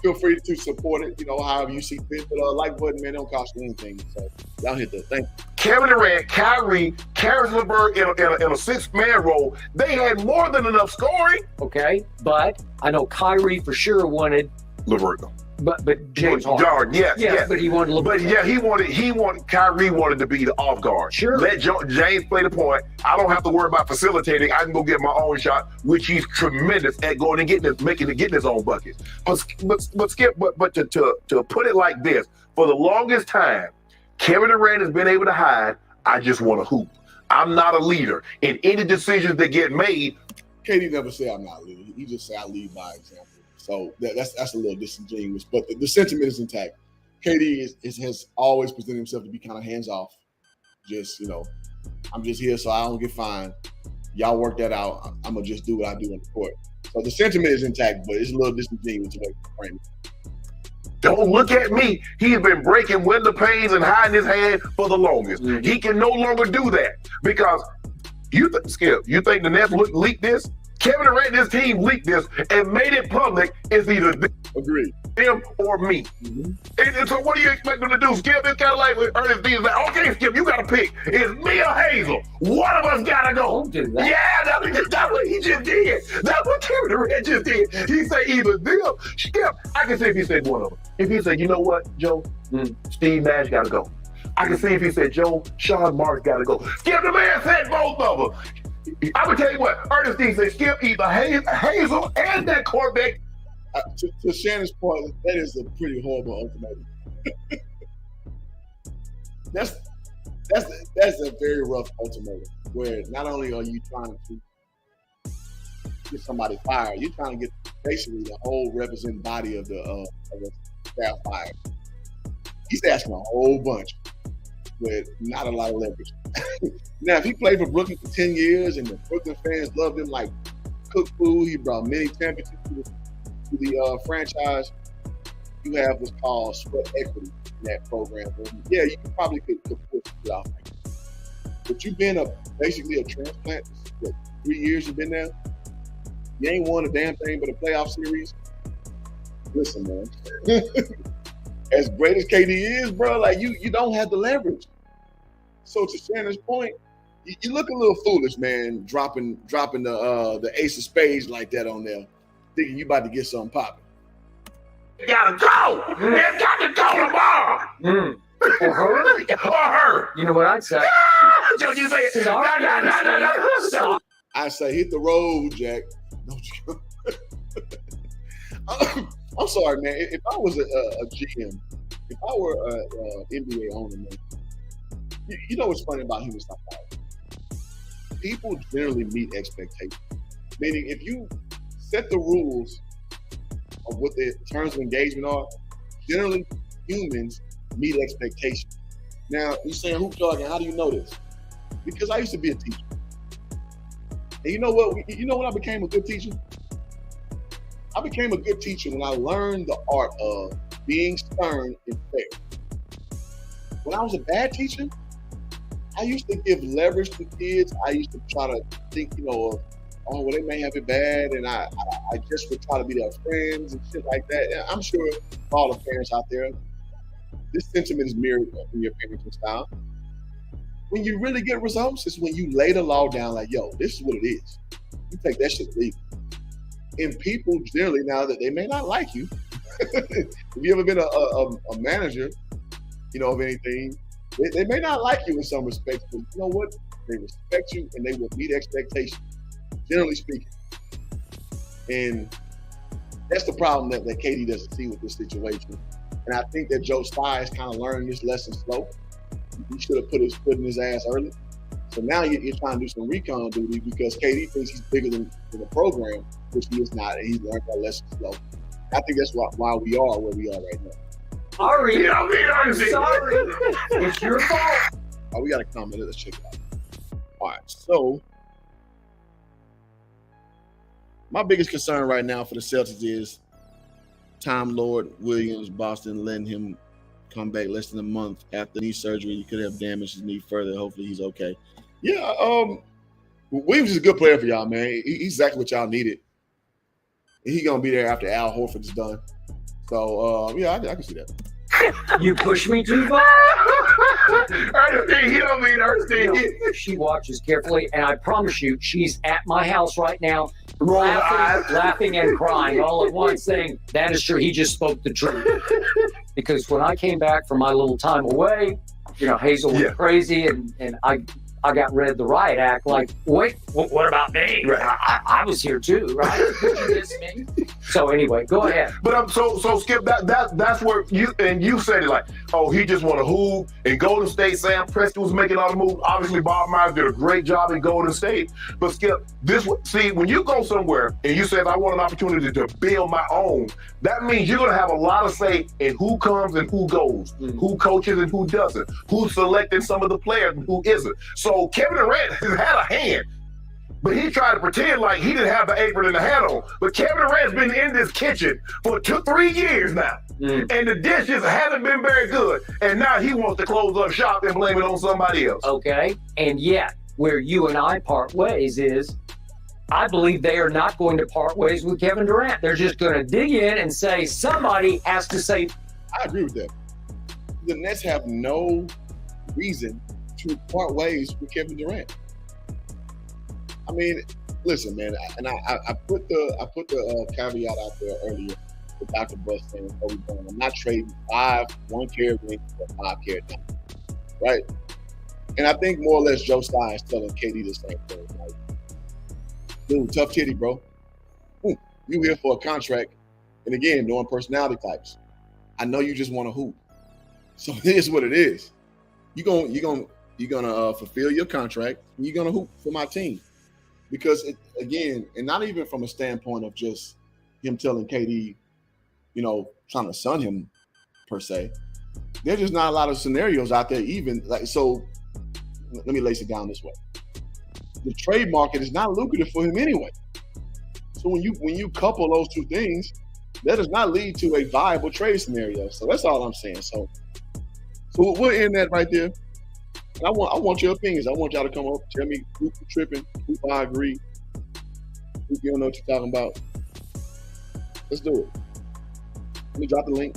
Feel free to support it, however you see fit. But like button, man, don't cost you anything. So y'all hit that. Thank you. Kevin Durant, Kyrie, Karis LeVert in a 6-man role. They had more than enough scoring. Okay, but I know Kyrie for sure wanted LeVert. But James Harden. Yes. But he wanted LeVert. But yeah, Kyrie wanted to be the off guard. Sure. Let James play the point. I don't have to worry about facilitating. I can go get my own shot, which he's tremendous at going and getting his own buckets. But Skip, but to put it like this, for the longest time, Kevin Durant has been able to hide, I just want to hoop. I'm not a leader. In any decisions that get made, KD never say I'm not a leader. He just say I lead by example. So that's a little disingenuous, but the sentiment is intact. KD has always presented himself to be kind of hands off. Just, I'm just here so I don't get fined. Y'all work that out. I'm going to just do what I do on the court. So the sentiment is intact, but it's a little disingenuous to make the frame. Don't look at me. He's been breaking window panes and hiding his hand for the longest. He can no longer do that because Skip, you think the Nets leaked this? Kevin Durant and his team leaked this and made it public. It's either them or me. And so what do you expect them to do? Skip, it's kind of like with Ernest D. Like, okay, Skip, you got to pick. It's me or Hazel. One of us got to go. Don't do that. Yeah, that's what he just did. That's what Kevin Durant just did. He said either them. Skip, I can see if he said one of them. If he said, you know what, Joe, Steve Nash got to go. I can see if he said, Joe, Sean Marks got to go. Skip, the man said both of them. I'm going to tell you what, Ernest D. said, Skip, either Hazel and that quarterback. To Shannon's point, that is a pretty horrible ultimatum. that's a very rough ultimatum where not only are you trying to get somebody fired, you're trying to get basically the whole representing body of the staff fired. He's asking a whole bunch with not a lot of leverage. Now, if he played for Brooklyn for 10 years and the Brooklyn fans loved him like cook food, he brought many championships to the franchise, you have what's called sweat equity in that program. And yeah, you probably could push it off like that. But you've been basically a transplant. What, 3 years you've been there? You ain't won a damn thing but a playoff series. Listen, man. As great as KD is, bro, like you don't have the leverage. So to Shannon's point, you look a little foolish, man, dropping the ace of spades like that on there, thinking you about to get something popping. It gotta go. It got to go tomorrow. Or her? Or her. You know what I'd say? Don't you say it? Stop. I say hit the road, Jack. Don't you? I'm sorry, man. If I was a GM, if I were an NBA owner, man, you know what's funny about human psychology? People generally meet expectations. Meaning, if you set the rules of what the terms of engagement are, generally humans meet expectations. Now, you're saying hoop jargon, how do you know this? Because I used to be a teacher. And you know what? I became a good teacher? I became a good teacher when I learned the art of being stern and fair. When I was a bad teacher, I used to give leverage to kids. I used to try to think, oh, well, they may have it bad, and I just would try to be their friends and shit like that. And I'm sure all the parents out there, this sentiment is mirrored in your parenting style. When you really get results, is when you lay the law down like, yo, this is what it is. You take that shit legal. And people generally, now that they may not like you, if you ever been a manager, of anything, they may not like you in some respects, but you know what? They respect you and they will meet expectations, generally speaking. And that's the problem that KD doesn't see with this situation. And I think that Joe Tsai is kind of learning this lesson slow. He should have put his foot in his ass early. So now you're trying to do some recon duty because KD thinks he's bigger than the program, which he is not, and he's learned that lesson slow. I think that's why we are where we are right now. Sorry. I'm sorry. It's your fault. Oh, we got a comment. Let's check it out. All right. So my biggest concern right now for the Celtics is Time Lord Williams, Boston, letting him come back less than a month after knee surgery. He could have damaged his knee further. Hopefully he's okay. Yeah, Williams is a good player for y'all, man. He's exactly what y'all needed. And he's going to be there after Al Horford is done. So, yeah, I can see that. You push me too far. She watches carefully, and I promise you, she's at my house right now, laughing and crying all at once, saying, that is true. He just spoke the truth. Because when I came back from my little time away, Hazel went crazy, and I got read the riot act like, wait, what about me? Right. I was here too, right? Did you miss me? So anyway, go ahead. But so Skip, that's where you said it like, oh, he just want to hoop in Golden State. Sam Presti was making all the moves. Obviously, Bob Myers did a great job in Golden State. But Skip, when you go somewhere and you say, I want an opportunity to build my own, that means you're going to have a lot of say in who comes and who goes, who coaches and who doesn't, who's selecting some of the players and who isn't. So Kevin Durant has had a hand. but he tried to pretend like he didn't have the apron and the hat on. But Kevin Durant's been in this kitchen for 3 years now, and the dishes haven't been very good. And now he wants to close up shop and blame it on somebody else. Okay, and yet where you and I part ways is, I believe they are not going to part ways with Kevin Durant. They're just going to dig in and say somebody has to say. I agree with that. The Nets have no reason to part ways with Kevin Durant. I mean, listen, man, and I put the caveat out there earlier with Dr. Buss saying, I'm not trading 5 1-carat rings for 5-carat diamonds, right? And I think more or less Joe Stein is telling KD the same thing. Like, dude, tough titty, bro. You here for a contract, and again, knowing personality types. I know you just want to hoop, so here's what it is. You're gonna fulfill your contract, and you're gonna hoop for my team, because again, and not even from a standpoint of just him telling KD, trying to sun him per se. There's just not a lot of scenarios out there, even like so. Let me lace it down this way. The trade market is not lucrative for him anyway. So when you couple those two things, that does not lead to a viable trade scenario. So that's all I'm saying. So we'll end that right there. And I want your opinions. I want y'all to come up, tell me who tripping, who I agree, who you don't know what you're talking about. Let's do it. Let me drop the link.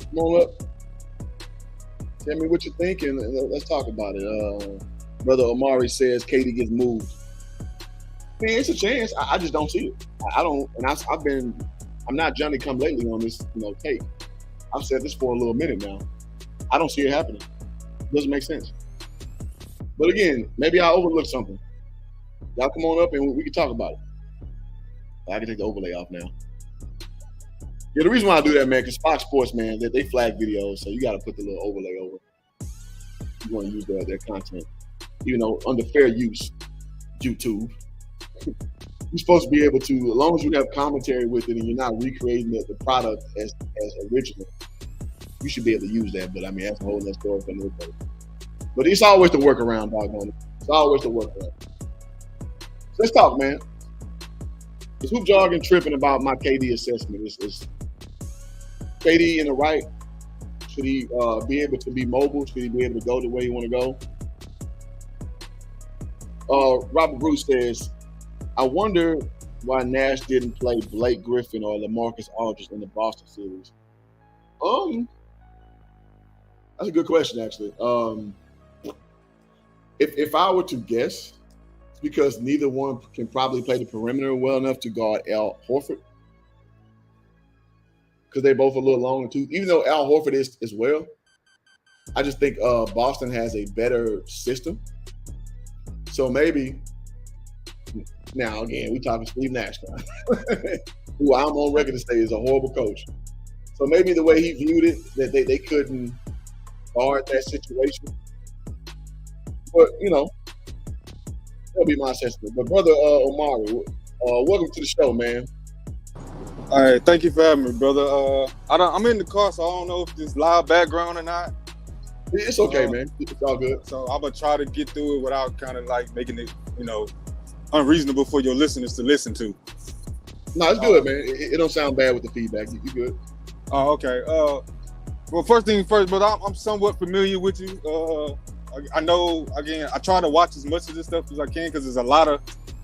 Come on up. Tell me what you think, and let's talk about it. Brother Omari says KD gets moved. Man, it's a chance. I just don't see it. I don't, and I'm not Johnny come lately on this, take. I've said this for a little minute now. I don't see it happening. It doesn't make sense. But again, maybe I overlooked something. Y'all come on up and we can talk about it. I can take the overlay off now. Yeah, the reason why I do that, man, because Fox Sports, man, they flag videos, so you got to put the little overlay over. You want to use their content. Under fair use, YouTube. You're supposed to be able to, as long as you have commentary with it and you're not recreating the product as original, you should be able to use that. But I mean, that's a whole other story for another day. But it's always the workaround, doggone it. It's always the workaround. So let's talk, man. Is Hoop Jargon tripping about my KD assessment? Is KD in the right? Should he be able to be mobile? Should he be able to go the way he want to go? Robert Bruce says, I wonder why Nash didn't play Blake Griffin or LaMarcus Aldridge in the Boston series. That's a good question, actually. If I were to guess, it's because neither one can probably play the perimeter well enough to guard Al Horford. Because they're both a little long in tooth. Even though Al Horford is as well, I just think Boston has a better system. So maybe, now again, we talking Steve Nash now, who I'm on record to say is a horrible coach. So maybe the way he viewed it, that they couldn't guard that situation. But, that'll be my assessment. But Brother Omari, welcome to the show, man. All right, thank you for having me, brother. I'm in the car, so I don't know if there's loud background or not. It's okay, man. It's all good. So I'm gonna try to get through it without kind of like making it, unreasonable for your listeners to listen to. No, it's good, man. It don't sound bad with the feedback. You good? Oh, okay. Well, first thing first, but I'm somewhat familiar with you. I know. Again, I try to watch as much of this stuff as I can because there's a lot of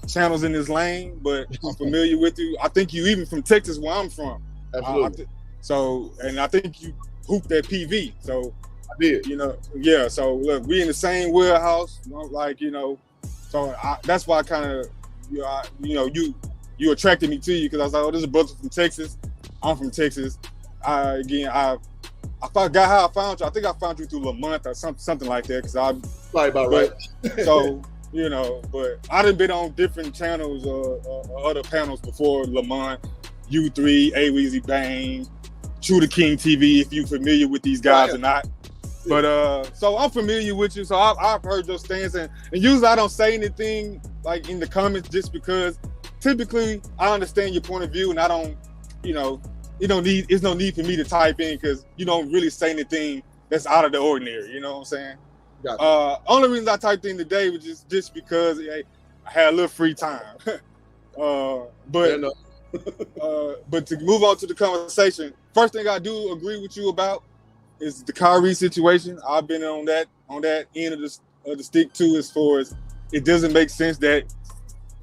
channels in this lane, but I'm familiar with you. I think you even from Texas, where I'm from. Absolutely. And I think you hooped at PV. So I did. Yeah. So look, we in the same warehouse, So that's why I kind of, you attracted me to you because I was like, oh, this is a brother from Texas. I'm from Texas. I forgot how I found you. I think I found you through Lamont or something like that. Probably about right. So. But I done been on different channels or other panels before Lamont, U3, A-Weezy Bang, True to King TV, if you're familiar with these guys or not. But so I'm familiar with you, so I've heard your stance, and usually I don't say anything like in the comments just because typically I understand your point of view, and I don't, it's no need for me to type in because you don't really say anything that's out of the ordinary, you know what I'm saying? Gotcha. Only reason I typed in today was just because I had a little free time. But to move on to the conversation, first thing I do agree with you about is the Kyrie situation. I've been on that end of the stick too, as far as it doesn't make sense that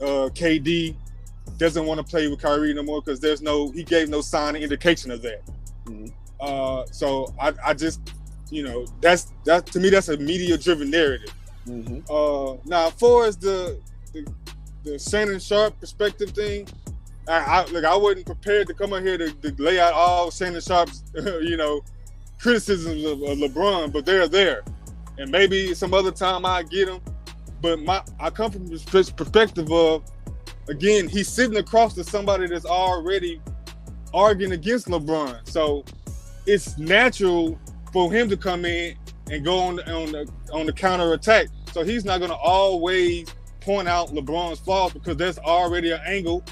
KD doesn't want to play with Kyrie no more because he gave no sign or indication of that. Mm-hmm. So I just, that to me, that's a media-driven narrative. Mm-hmm. Now, as far as the Shannon Sharpe perspective thing, I wasn't prepared to come out here to lay out all Shannon Sharpe's, criticisms of LeBron, but they're there. And maybe some other time I get them. But I come from this perspective of, again, he's sitting across to somebody that's already arguing against LeBron. So it's natural for him to come in and go on the counter attack. So he's not going to always point out LeBron's flaws because there's already an angle,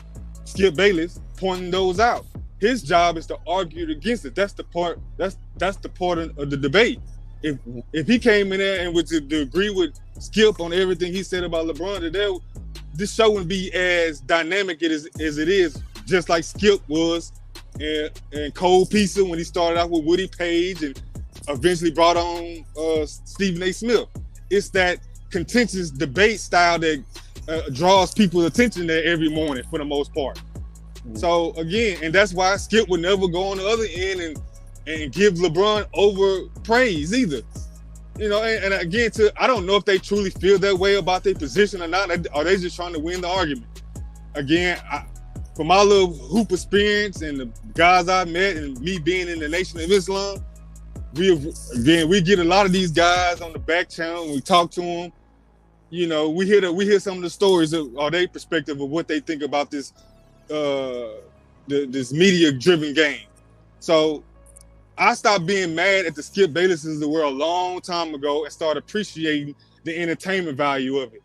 Skip Bayless, pointing those out. His job is to argue against it. That's the part. That's the part of the debate. If he came in there and was to agree with Skip on everything he said about LeBron today, this show wouldn't be as dynamic as it is, just like Skip was and Cole Pisa when he started out with Woody Page and eventually brought on Stephen A. Smith. It's that contentious debate style that draws people's attention there every morning for the most part. Mm-hmm. So again, and that's why Skip would never go on the other end and give LeBron over praise either. And again, I don't know if they truly feel that way about their position or not. Are they just trying to win the argument? Again, from my little hoop experience and the guys I've met and me being in the Nation of Islam, we get a lot of these guys on the back channel and we talk to them. We hear some of the stories or their perspective of what they think about this this media-driven game. So I stopped being mad at the Skip Baylesses of the world a long time ago and started appreciating the entertainment value of it.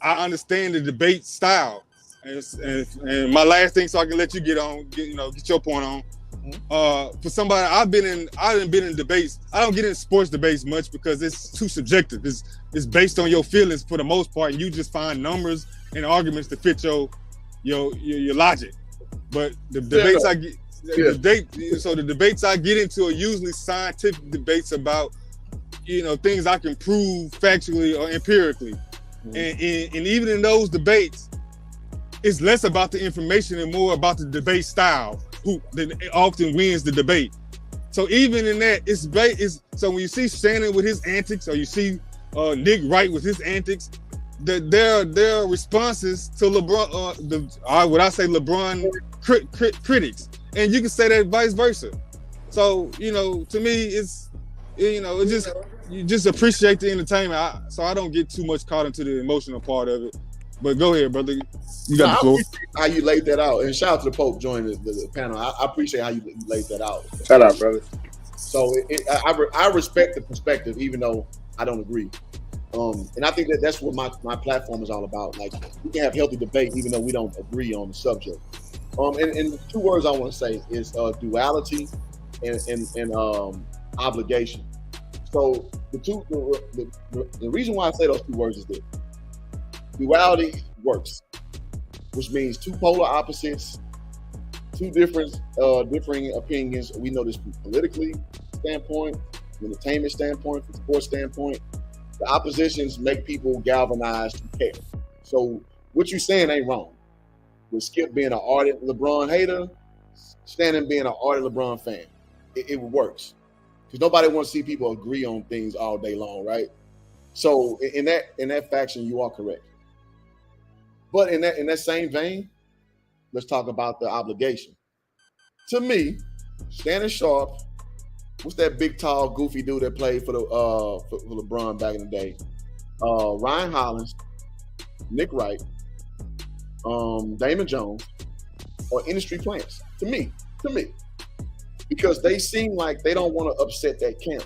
I understand the debate style. And my last thing, so I can let you get your point on. For somebody, I haven't been in debates. I don't get in sports debates much because it's too subjective. It's based on your feelings for the most part, and you just find numbers and arguments to fit your logic. But the debates I get. So the debates I get into are usually scientific debates about, things I can prove factually or empirically. Mm-hmm. And even in those debates, it's less about the information and more about the debate style, who often wins the debate. So even in that, so when you see Shannon with his antics, or you see Nick Wright with his antics, their responses to LeBron, what I say LeBron critics. And you can say that vice versa. So, to me, it's, you just appreciate the entertainment. So I don't get too much caught into the emotional part of it. But go ahead, brother. You got the floor. How you laid that out. And shout out to the Pope joining the panel. I appreciate how you laid that out. Shout out, brother. So I respect the perspective, even though I don't agree. And I think that's what my platform is all about. Like, we can have healthy debate even though we don't agree on the subject. And the two words I want to say is duality and obligation. So the reason why I say those two words is this: duality works, which means two polar opposites, two different differing opinions. We know this from politically standpoint, from entertainment standpoint, from sports standpoint. The oppositions make people galvanize to care. So what you're saying ain't wrong. With Skip being an ardent LeBron hater, Shannon being an ardent LeBron fan, it works. Because nobody wants to see people agree on things all day long, right? So in that faction, you are correct. But in that same vein, let's talk about the obligation. To me, Shannon Sharpe, what's that big, tall, goofy dude that played for LeBron back in the day? Ryan Hollins, Nick Wright, Damon Jones, or industry plants. To me, because they seem like they don't want to upset that camp.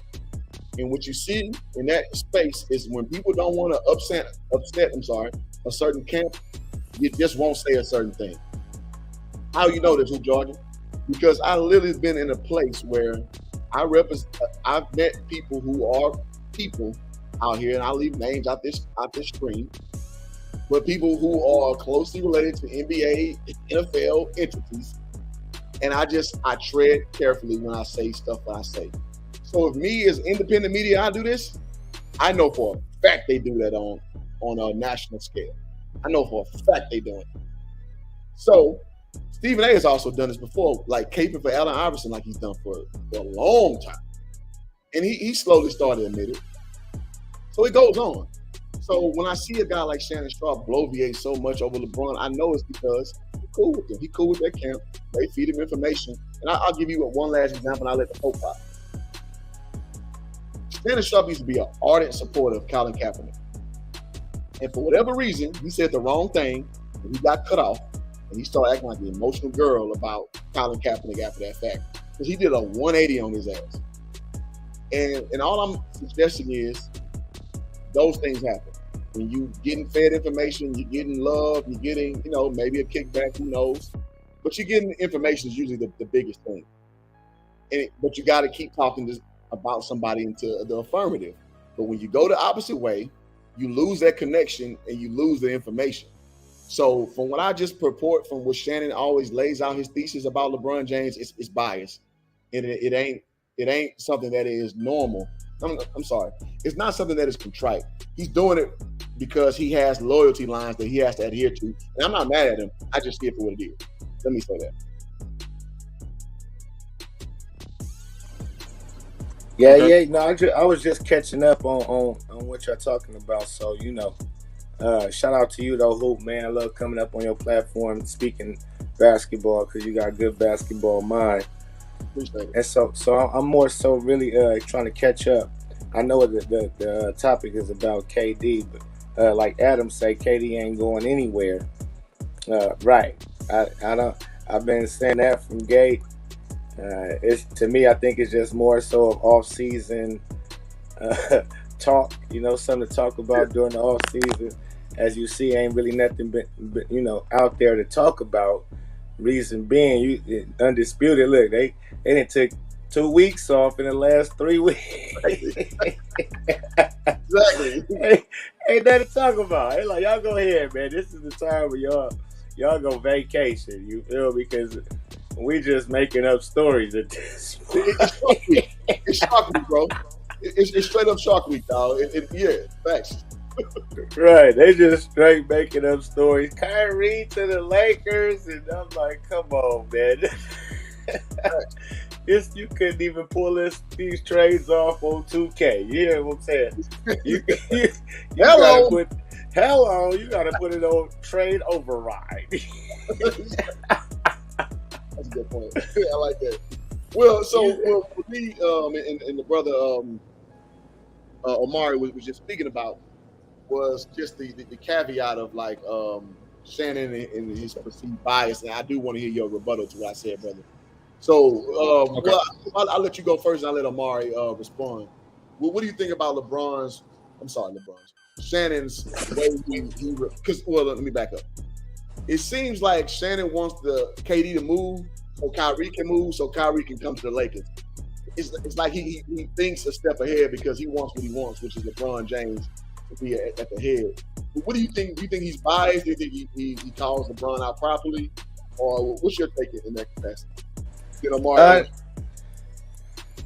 And what you see in that space is when people don't want to upset a certain camp, you just won't say a certain thing. How you know this, Jordan? Because I literally been in a place where I've met people who are people out here, and I'll leave names out this screen, but people who are closely related to NBA, NFL entities, and I tread carefully when I say stuff that I say. So if me as independent media, I do this, I know for a fact they do that on a national scale. I know for a fact they do it. So Stephen A has also done this before, like caping for Allen Iverson, like he's done for a long time. And he slowly started admitting it. So it goes on. So when I see a guy like Shannon Sharpe bloviate so much over LeBron, I know it's because he's cool with him. He's cool with that camp. They feed him information. And I'll give you one last example, and I'll let the hope pop. Shannon Sharpe used to be an ardent supporter of Colin Kaepernick. And for whatever reason, he said the wrong thing, and he got cut off. And he started acting like the emotional girl about Colin Kaepernick after that fact. Because he did a 180 on his ass. And all I'm suggesting is those things happen. When you getting fed information, you're getting love, you're getting, maybe a kickback, who knows. But you're getting information is usually the biggest thing. But you got to keep talking about somebody into the affirmative. But when you go the opposite way, you lose that connection and you lose the information. So from what I just purport, from what Shannon always lays out his thesis about LeBron James, it's biased. And it ain't something that is normal. I'm sorry. It's not something that is contrite. He's doing it because he has loyalty lines that he has to adhere to. And I'm not mad at him. I just see it for what it is. Let me say that. Yeah, okay. Yeah. No, I was just catching up on what you're talking about. So, shout out to you, though, Hoop, man. I love coming up on your platform speaking basketball because you got a good basketball mind. And so I'm more so really trying to catch up. I know the topic is about KD, but like Adam say, KD ain't going anywhere. Right. I've been saying that from Gate. To me, I think it's just more so of off-season talk. Something to talk about during the off-season. As you see, ain't really nothing but out there to talk about. Reason being, you undisputed. Look, they didn't take 2 weeks off in the last 3 weeks. Exactly. Ain't nothing to talk about. Hey, like, y'all go ahead, man. This is the time where y'all go vacation. You feel me? Because we just making up stories at this point. It's Shark Week, bro. It's straight up Shark Week, dog. Yeah, facts. Right, they just straight making up stories. Kyrie to the Lakers, and I'm like, come on, man. You couldn't even pull these trades off on 2K. You hear what I'm saying? You Hello. You gotta put it on trade override. That's a good point. I like that. Well, for me, and the brother Omari was just speaking about was just the caveat of like Shannon and his perceived bias, and I do want to hear your rebuttal to what I said, brother. So, okay. Well, I'll let you go first, and I'll let Omari respond. Well, what do you think about Shannon's way let me back up. It seems like Shannon wants the KD to move so Kyrie can move, so Kyrie can come to the Lakers. It's like he thinks a step ahead because he wants what he wants, which is LeBron James to be at the head. What do you think? Do you think he's biased? Do you think he calls LeBron out properly? Or what's your take in that capacity?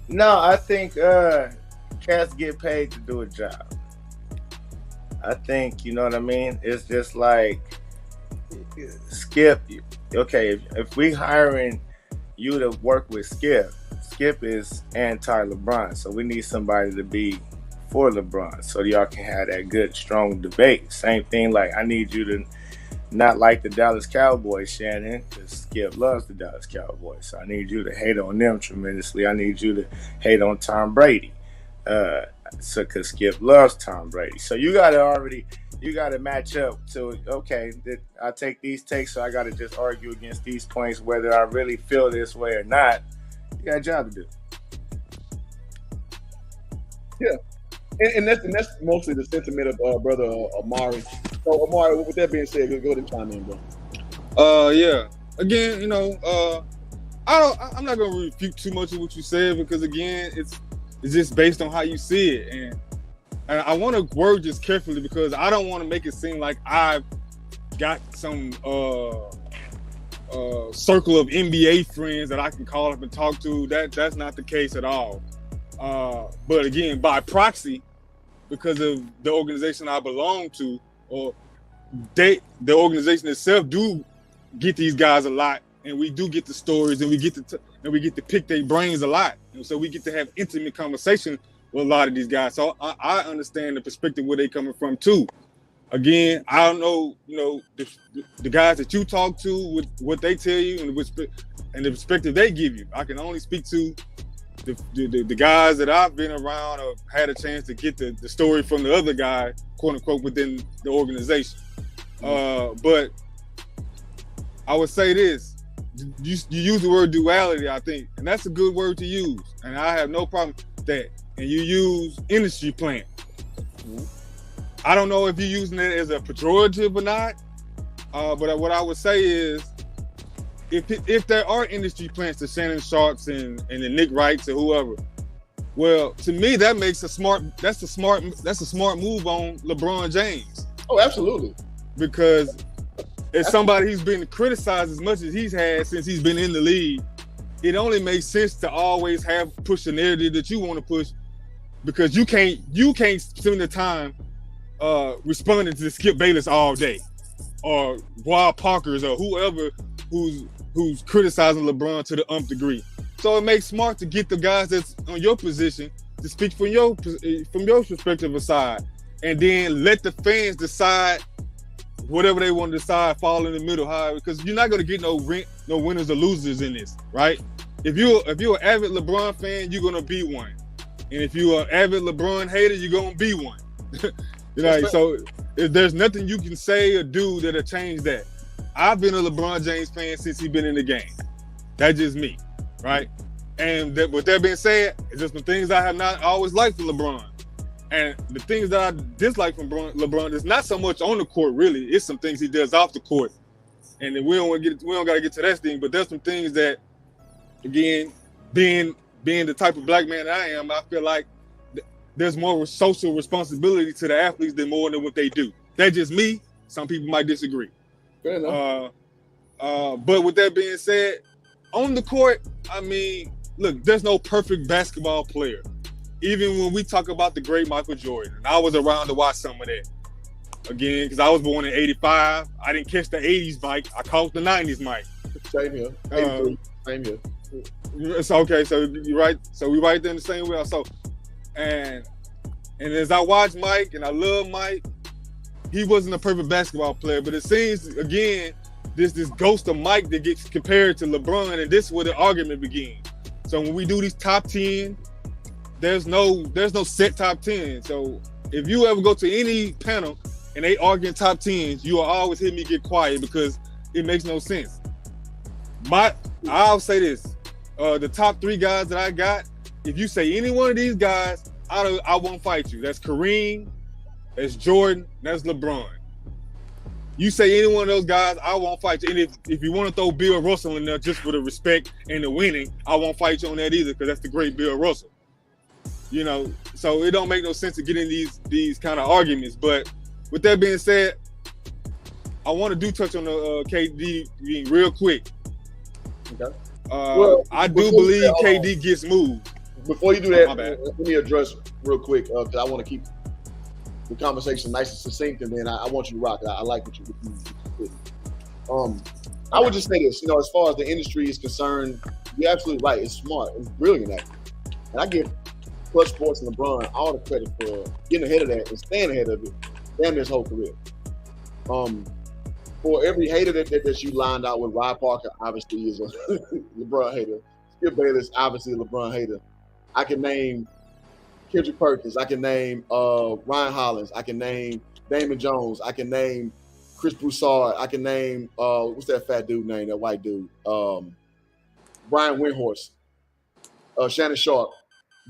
No, I think cats get paid to do a job. I think, you know what I mean? It's just like Skip. Okay, if we hiring you to work with Skip is anti-LeBron, so we need somebody to be for LeBron so y'all can have that good, strong debate. Same thing, like I need you to not like the Dallas Cowboys, Shannon, because Skip loves the Dallas Cowboys. So I need you to hate on them tremendously. I need you to hate on Tom Brady, because Skip loves Tom Brady. So you got to match up to, okay, I take these takes, so I got to just argue against these points, whether I really feel this way or not. You got a job to do. Yeah. And that's mostly the sentiment of brother Omari. So Omari, with that being said, go ahead and chime in, bro. Yeah. Again, I'm not gonna refute too much of what you said because again, it's just based on how you see it. And and I want to word this carefully because I don't want to make it seem like I've got some circle of NBA friends that I can call up and talk to. That's not the case at all. But again, by proxy, because of the organization I belong to, or the organization itself do get these guys a lot, and we do get the stories, and we get to pick their brains a lot, and so we get to have intimate conversation with a lot of these guys. So I understand the perspective where they coming from too. Again, I don't know, the guys that you talk to, with what they tell you and the perspective they give you. I can only speak to the guys that I've been around or had a chance to get the story from the other guy, quote unquote, within the organization. But I would say this, you use the word duality, I think, and that's a good word to use. And I have no problem with that. And you use industry plant. I don't know if you're using it as a pejorative or not, but what I would say is, if there are industry plants, the Shannon Sharps and the Nick Wrights or whoever, well, to me that's a smart move on LeBron James. Oh, absolutely. Because as somebody who's been criticized as much as he's had since he's been in the league, it only makes sense to always push the narrative that you want to push, because you can't spend the time responding to Skip Bayless all day, or Rob Parker's, or whoever who's criticizing LeBron to the nth degree. So it makes smart to get the guys that's on your position to speak from your perspective aside, and then let the fans decide whatever they want to decide, fall in the middle, because you're not going to get no winners or losers in this, right? If you're an avid LeBron fan, you're going to be one. And if you're an avid LeBron hater, you're going to be one. So if there's nothing you can say or do that'll change that. I've been a LeBron James fan since he's been in the game. That's just me, right? And with that being said, it's just some things I have not always liked from LeBron. And the things that I dislike from LeBron is not so much on the court, really. It's some things he does off the court. And then we don't got to get to that thing, but there's some things that, again, being the type of black man that I am, I feel like there's more social responsibility to the athletes than what they do. That's just me. Some people might disagree. Fair enough. But with that being said, on the court, I mean, look, there's no perfect basketball player. Even when we talk about the great Michael Jordan, and I was around to watch some of that. Again, because I was born in '85. I didn't catch the '80s mic. I caught the '90s mic. Same here. Same here. It's okay. So you're right. So we right there in the same way. So, and as I watch Mike, and I love Mike, he wasn't a perfect basketball player, but it seems, again, this ghost of Mike that gets compared to LeBron, and this is where the argument begins. So when we do these top 10, there's no set top 10. So if you ever go to any panel and they arguing top 10s, you will always hear me get quiet because it makes no sense. I'll say this, the top 3 guys that I got, if you say any one of these guys, I won't fight you. That's Kareem, that's Jordan, that's LeBron. You say any one of those guys, I won't fight you. And if you want to throw Bill Russell in there just for the respect and the winning, I won't fight you on that either, because that's the great Bill Russell. So it don't make no sense to get in these kind of arguments. But with that being said, I want to touch on the KD real quick. Okay. I do believe KD gets moved. Before you do that, let me address real quick, because I want to keep the conversation nice and succinct, and then I want you to rock. I like what you did. I would just say this, as far as the industry is concerned, you're absolutely right. It's smart. It's brilliant, actually. And I give Clutch Sports and LeBron all the credit for getting ahead of that and staying ahead of it damn his whole career. For every hater that you lined out with, Rob Parker obviously is a LeBron hater. Skip Bayless, obviously a LeBron hater. I can name Kendrick Perkins. I can name Ryan Hollins. I can name Damon Jones. I can name Chris Broussard. I can name what's that fat dude name? That white dude. Brian Windhorst. Shannon Sharp.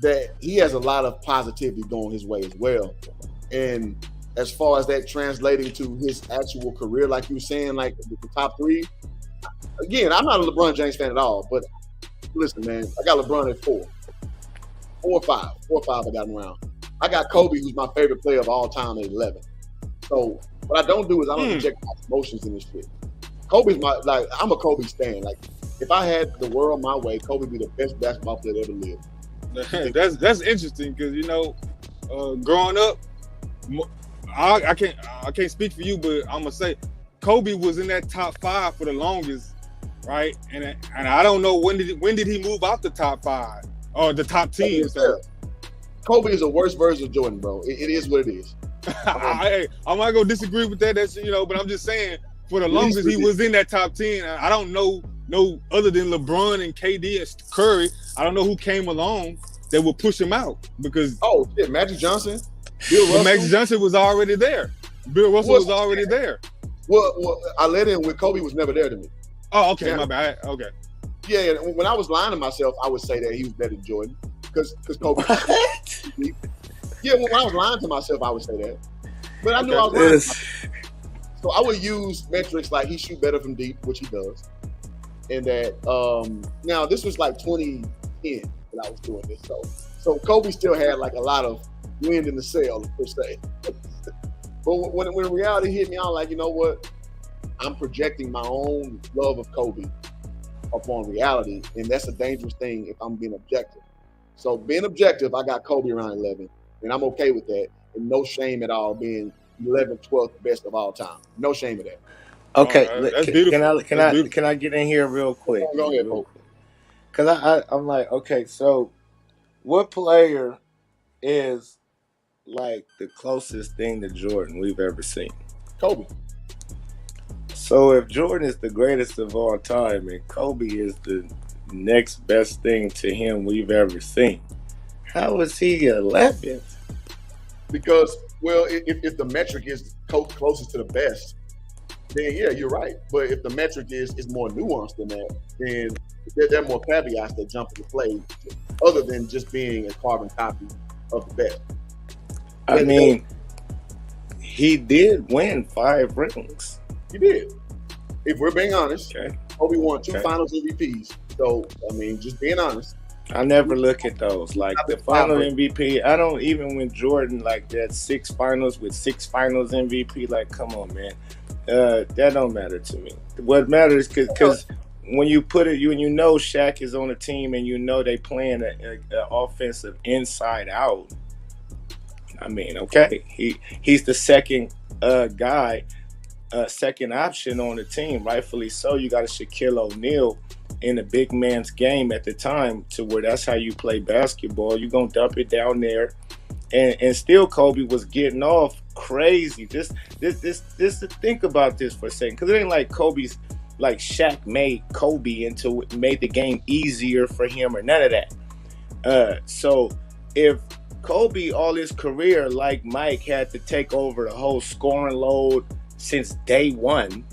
That he has a lot of positivity going his way as well. And as far as that translating to his actual career, like you were saying, like the top 3, again, I'm not a LeBron James fan at all, but listen, man, I got LeBron at 4 or 5. 4 or 5 I got him around. I got Kobe, who's my favorite player of all time, at 11. So what I don't do is I don't inject my emotions in this shit. Kobe's I'm a Kobe stan. Like, if I had the world my way, Kobe would be the best basketball player that ever lived. That's interesting because growing up, I can't speak for you, but I'm gonna say Kobe was in that top 5 for the longest, right? And I don't know when did he move out the top 5 or the top 10? Kobe is a worse version of Jordan, bro. It is what it is. I'm not gonna disagree with that. That's but I'm just saying for the longest he was in that top 10. I don't know other than LeBron and KD and Curry. I don't know who came along that would push him out because Magic Johnson, Bill Russell. Magic Johnson was already there. Bill Russell was already there. Well, I let in when Kobe was never there to me. Oh, okay, my bad. Okay. Yeah, when I was lying to myself, I would say that he was better than Jordan because Kobe. Yeah, when I was lying to myself, I would say that. But I knew I was lying to myself. So I would use metrics like he shoot better from deep, which he does. And that now this was like 2010 that I was doing this. So Kobe still had like a lot of wind in the sail, per se. But when reality hit me, I was like, you know what? I'm projecting my own love of Kobe upon reality, and that's a dangerous thing if I'm being objective. So being objective, I got Kobe around 11, and I'm okay with that, and no shame at all being 11th, 12th best of all time. No shame in that. Okay, that's beautiful. Can I get in here real quick? Go ahead, bro. Because I'm like, okay, so what player is like the closest thing to Jordan we've ever seen? Kobe. So if Jordan is the greatest of all time and Kobe is the next best thing to him we've ever seen, how is he 11th? Because, well, if the metric is closest to the best, then yeah, you're right. But if the metric is more nuanced than that, then there are more caveats that jump into play other than just being a carbon copy of the best. I mean, he did win 5 rings. He did. If we're being honest, Okay. Kobe won 2 finals MVPs. So, I mean, just being honest. I never look at those. Like the final MVP, I don't even win Jordan like that 6 finals with 6 finals MVP. Like, come on, man. That don't matter to me. What matters because when you put it, you know Shaq is on a team and you know they playing an offensive inside out. I mean, okay, he's the second guy, second option on the team, rightfully so. You got a Shaquille O'Neal in a big man's game at the time, to where that's how you play basketball. You're gonna dump it down there, and still Kobe was getting off crazy. Just think about this for a second, because it ain't like Shaq made Kobe made the game easier for him or none of that. So if Kobe, all his career, like Mike, had to take over the whole scoring load since day one,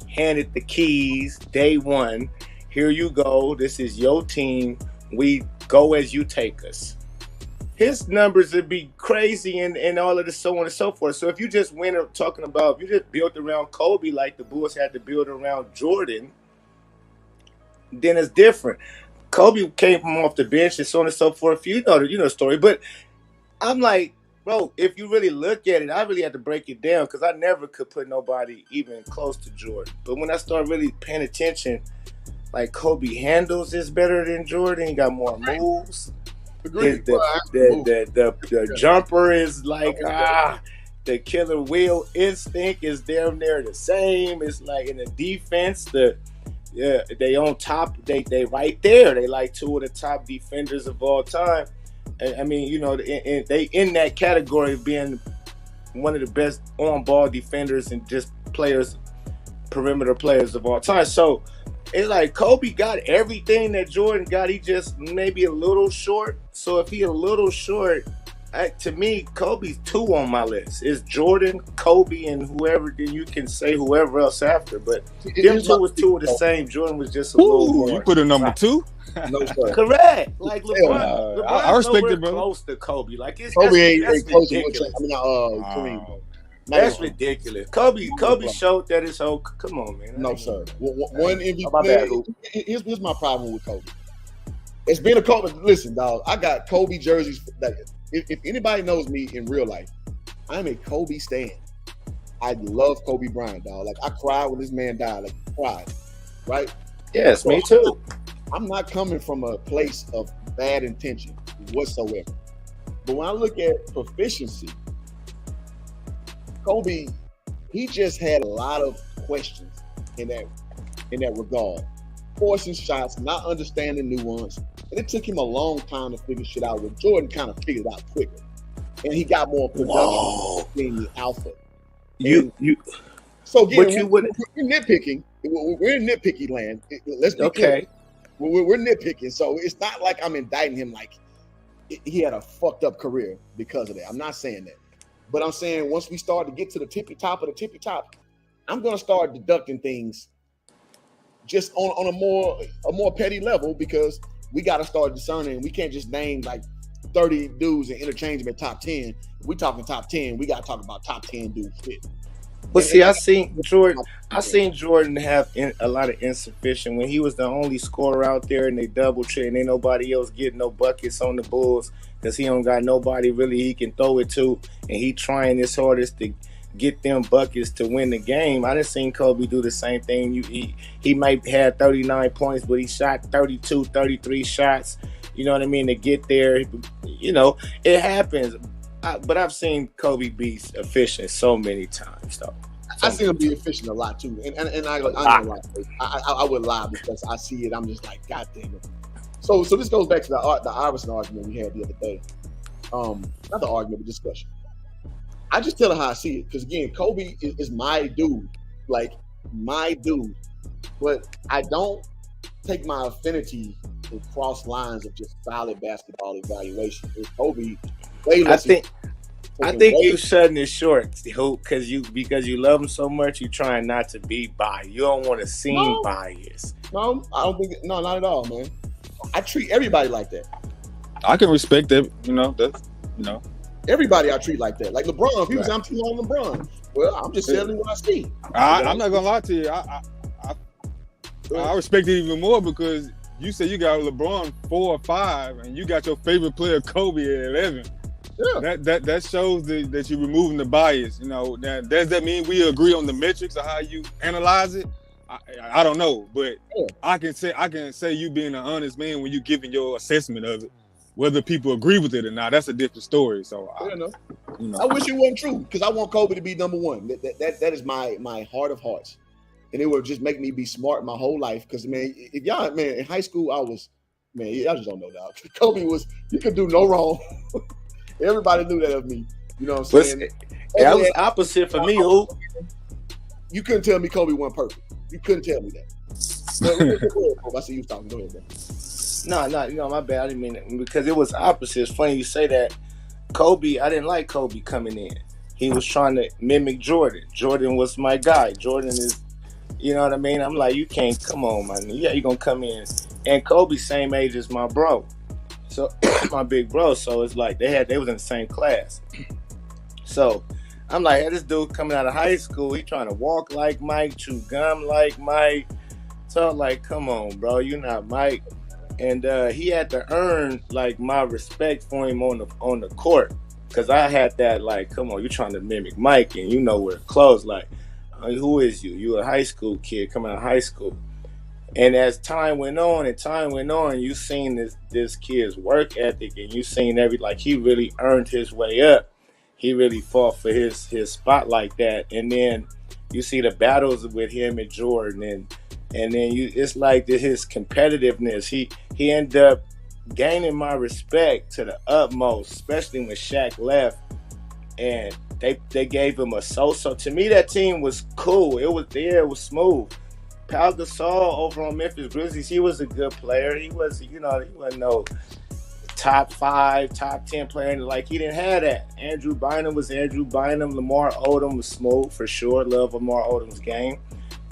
handed the keys day one. Here you go. This is your team. We go as you take us. His numbers would be crazy and all of this, so on and so forth. So if you just went talking about, if you just built around Kobe like the Bulls had to build around Jordan, then it's different. Kobe came from off the bench and so on and so forth. You know the story. But I'm like, bro, if you really look at it, I really had to break it down because I never could put nobody even close to Jordan. But when I start really paying attention, like Kobe handles is better than Jordan. He got more moves. The jumper is like the killer wheel instinct is damn near the same. It's like in the defense, they on top. They right there. They like 2 of the top defenders of all time. I mean, they in that category of being one of the best on-ball defenders and just players, perimeter players of all time. So it's like Kobe got everything that Jordan got. He just maybe a little short. So if he a little short, to me, Kobe's 2 on my list. It's Jordan, Kobe, and whoever. Then you can say whoever else after. But them 2 was 2 of the same. Jordan was just a little more. You put a number 2? No, sir. Correct. Like LeBron, I respect it, bro. Close to Kobe. Like Kobe ain't close to Kareem. That's ridiculous. Kobe showed that his whole. Come on, man. No, sir. One MVP. Here's my problem with Kobe. It's been a Kobe. Listen, dog. I got Kobe jerseys. if anybody knows me in real life, I'm a Kobe stan. I love Kobe Bryant, dog. Like, I cried when this man died. Like, I cried, right? Yes, me too. I'm not coming from a place of bad intention whatsoever. But when I look at proficiency, Kobe, he just had a lot of questions in that regard. Forcing shots, not understanding nuance. And it took him a long time to figure shit out, where Jordan kind of figured it out quicker. And he got more production being the alpha. So again, we're nitpicking. We're in nitpicky land. Let's be clear. We're nitpicking. So it's not like I'm indicting him like he had a fucked up career because of that. I'm not saying that. But I'm saying once we start to get to the tippy top of the tippy top, I'm going to start deducting things just on a more petty level, because we got to start discerning. We can't just name like 30 dudes and interchange them at top 10. If we talking top 10, we got to talk about top 10 dudes fit. But see, I seen Jordan have a lot of insufficient when he was the only scorer out there and they double trade and ain't nobody else getting no buckets on the Bulls because he don't got nobody really he can throw it to, and he trying his hardest to get them buckets to win the game. I done seen Kobe do the same thing. He might have 39 points, but he shot 32, 33 shots, you know what I mean, to get there. You know, it happens. But I've seen Kobe be efficient so many times, though. I see him be efficient a lot too, and I would lie because I see it. I'm just like, God damn it. So this goes back to the Iverson argument we had the other day. Not the argument, but discussion. I just tell her how I see it, because again, Kobe is my dude, like my dude. But I don't take my affinity to cross lines of just solid basketball evaluation. It's Kobe. I think you shutting it short, Hoop, because you love him so much. You trying not to be biased. You don't want to seem biased. No, I don't think. No, not at all, man. I treat everybody like that. I can respect that. Everybody I treat like that. Like LeBron, people say I'm too long LeBron. Well, I'm just telling you what I see. I'm not gonna lie to you. I respect it even more because you say you got LeBron 4 or 5, and you got your favorite player Kobe at 11. Yeah. That shows that you're removing the bias. Now, does that mean we agree on the metrics of how you analyze it? I don't know, but I can say you being an honest man when you giving your assessment of it. Whether people agree with it or not, that's a different story. So I wish it wasn't true, because I want Kobe to be number one. That is my heart of hearts, and it would just make me be smart my whole life. Because man, if y'all in high school, y'all just don't know, dog. Kobe you could do no wrong. Everybody knew that of me. You know what I'm saying? That was opposite for me, Hoop. You couldn't tell me Kobe wasn't perfect. You couldn't tell me that. I see you talking. Go ahead, man. No, my bad. I didn't mean it, because it was opposite. It's funny you say that. Kobe, I didn't like Kobe coming in. He was trying to mimic Jordan. Jordan was my guy. Jordan is, you know what I mean? I'm like, you can't, come on, man. Yeah, you're going to come in. And Kobe, same age as my bro. So, my big bro. So, it's like they was in the same class. So, I'm like, hey, this dude coming out of high school, he trying to walk like Mike, chew gum like Mike. So, I'm like, come on, bro, you're not Mike. And he had to earn like my respect for him on the court, because I had that like, come on, you trying to mimic Mike, and you know we're close. Like, who is you? You a high school kid coming out of high school. And as time went on, you seen this kid's work ethic, and you seen he really earned his way up. He really fought for his spot like that. And then you see the battles with him and Jordan, and then it's like his competitiveness. He ended up gaining my respect to the utmost, especially when Shaq left, and they gave him a so-so. To me, that team was cool. It was smooth. Pau Gasol over on Memphis Grizzlies, he was a good player. He wasn't no top 5, top 10 player. Like, he didn't have that. Andrew Bynum was Andrew Bynum. Lamar Odom was smooth for sure. Love Lamar Odom's game.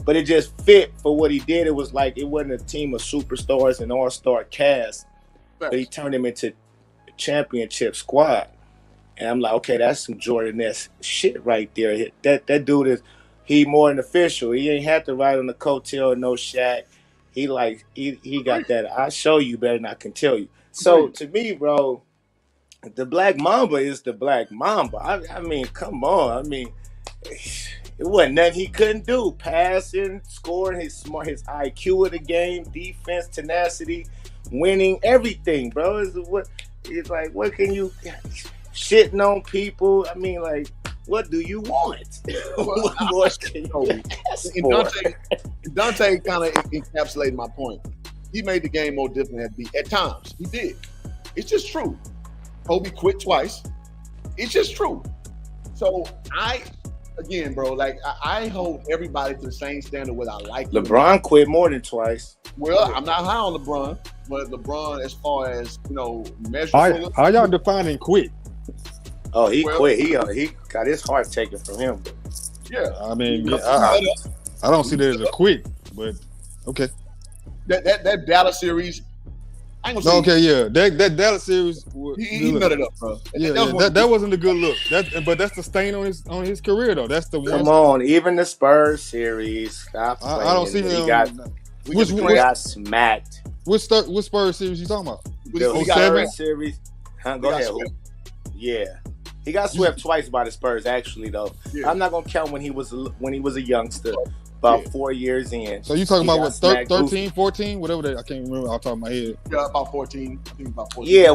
But it just fit for what he did. It was like it wasn't a team of superstars and all-star cast, but he turned him into a championship squad. And I'm like, okay, that's some Jordan-esque shit right there. That dude he more an official. He ain't had to ride on the coattail of no Shaq. He got that. I show you better than I can tell you. So to me, bro, the Black Mamba is the Black Mamba. I mean, come on. I mean, it wasn't nothing he couldn't do. Passing, scoring, his IQ of the game, defense, tenacity, winning, everything, bro. It's like, what can you shitting on people? I mean, like, what do you want? What more can you ask for? Dante kind of encapsulated my point. He made the game more difficult at times. He did. It's just true. Kobe quit twice. It's just true. So again, bro, like I hold everybody to the same standard whether I like LeBron quit more than twice. Well, I'm not high on LeBron, but LeBron, as far as measurable. How y'all defining quit? Oh, he quit. He got his heart taken from him. Yeah, I mean, I don't see that as a quit, but okay. That Dallas series. I ain't gonna say okay, yeah, that Dallas series. He nutted up, bro. That wasn't a good look. But that's the stain on his career, though. That's the one. Come on, even the Spurs series. Stop playing. I don't see him. He got smacked. What Spurs series you talking about? The 07 series. Go ahead. Yeah, he got swept twice by the Spurs. Actually, though, I'm not gonna count when he was a youngster. About 4 years in. So you talking about what, 13, 14, whatever that, I can't remember off the top of my head. Yeah, about 14. I think about 14. Yeah.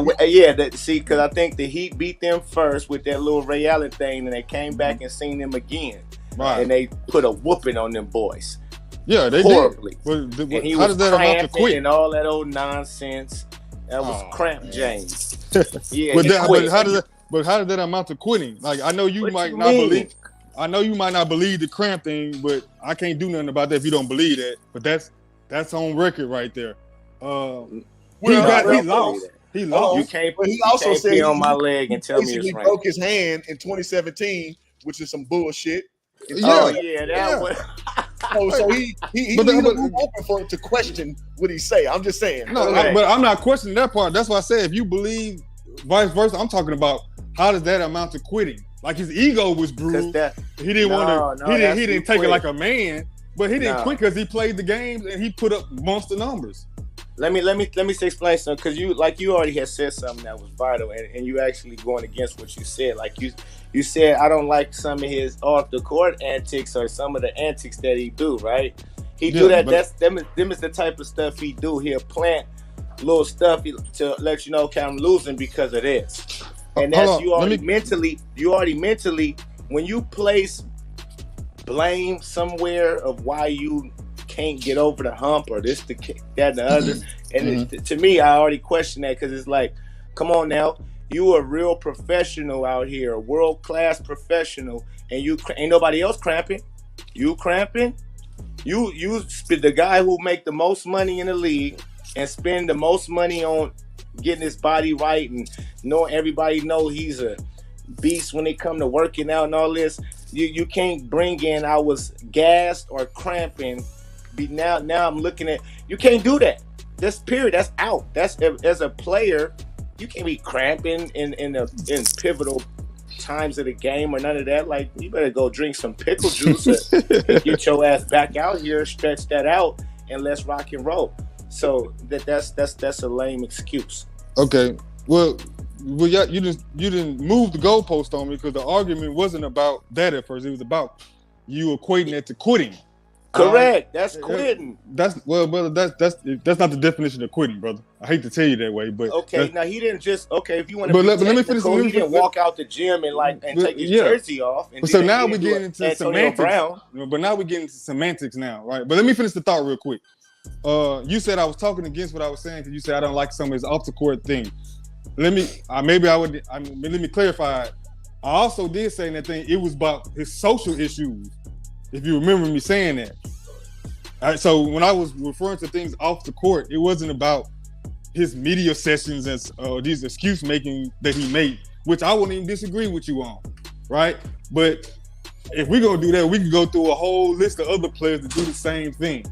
Because I think the Heat beat them first with that little Ray Allen thing, and they came back and seen them again. Right. And they put a whooping on them boys. Yeah, they horribly. Did. And he was cramping and all that old nonsense. That was cramp James. Yeah. But how did that amount to quitting? Like, I know you might not believe. I know you might not believe the cramp thing, but I can't do nothing about that if you don't believe that. But that's on record right there. He lost. He lost. You can't. He also said on my leg and tell me it's right. He broke his hand in 2017, which is some bullshit. That was. So he open to question what he say. I'm just saying. No, but I'm not questioning that part. That's why I said if you believe vice versa, I'm talking about how does that amount to quitting? Like his ego was bruised. He didn't want to. He didn't take it like a man, but he didn't quit because he played the games and he put up monster numbers. Let me explain something, because you already had said something that was vital, and you actually going against what you said. Like you said, I don't like some of his off the court antics or some of the antics that he do. Right? He do that. Them is the type of stuff he do. He'll plant little stuff to let you know, okay, I'm losing because of this. And that's you already mentally, when you place blame somewhere of why you can't get over the hump or this, that, and the other. And to me, I already question that, because it's like, come on now, you a real professional out here, a world-class professional, and you ain't nobody else cramping. You cramping? You the guy who make the most money in the league and spend the most money on getting his body right and everybody know he's a beast when they come to working out and all this. You can't bring in I was gassed or cramping. Now I'm looking at, you can't do that. That's period. That's out. That's, as a player, you can't be cramping in pivotal times of the game or none of that. Like, you better go drink some pickle juice and get your ass back out here, stretch that out, and let's rock and roll. So that's a lame excuse. Okay, well, yeah, you didn't move the goalpost on me, because the argument wasn't about that at first. It was about you equating it to quitting. Correct. That's quitting. That's not the definition of quitting, brother. I hate to tell you that way, but okay. Now he didn't just if you want to. But let me finish. He didn't walk out the gym and take his jersey off. And so now we get into semantics. But now we get into semantics now, right? But let me finish the thought real quick. You said I was talking against what I was saying because you said I don't like some of his off the court thing. Let me clarify. I also did say in that thing it was about his social issues. If you remember me saying that. All right, so when I was referring to things off the court, it wasn't about his media sessions and these excuse making that he made, which I wouldn't even disagree with you on, right? But if we're gonna do that, we can go through a whole list of other players that do the same thing.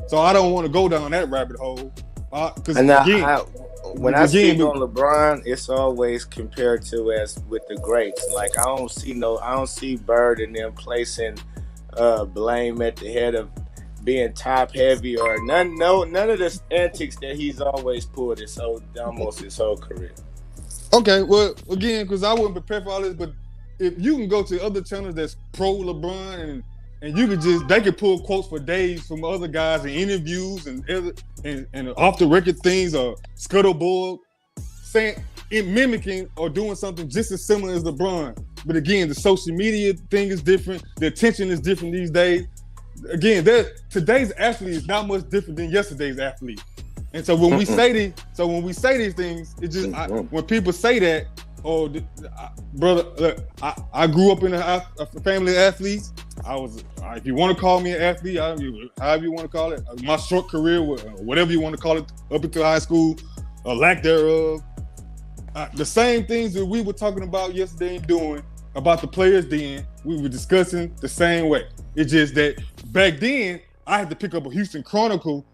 So I don't want to go down that rabbit hole. When I speak on LeBron, it's always compared to as with the greats. Like I don't see Bird and them placing blame at the head of being top heavy or none of the antics that he's always pulled almost his whole career. Okay, well, again, because I wasn't prepared for all this, but if you can go to other channels that's pro LeBron and you could they could pull quotes for days from other guys in interviews and off the record things or scuttlebutt saying mimicking or doing something just as similar as LeBron. But again, the social media thing is different. The attention is different these days. Again, today's athlete is not much different than yesterday's athlete. And so when we say these things, it just when people say that, oh, brother, look, I grew up in a family of athletes. I was, if you want to call me an athlete, however you want to call it, my short career, whatever you want to call it, up until high school, or lack thereof. The same things that we were talking about yesterday and doing about the players then, we were discussing the same way. It's just that back then, I had to pick up a Houston Chronicle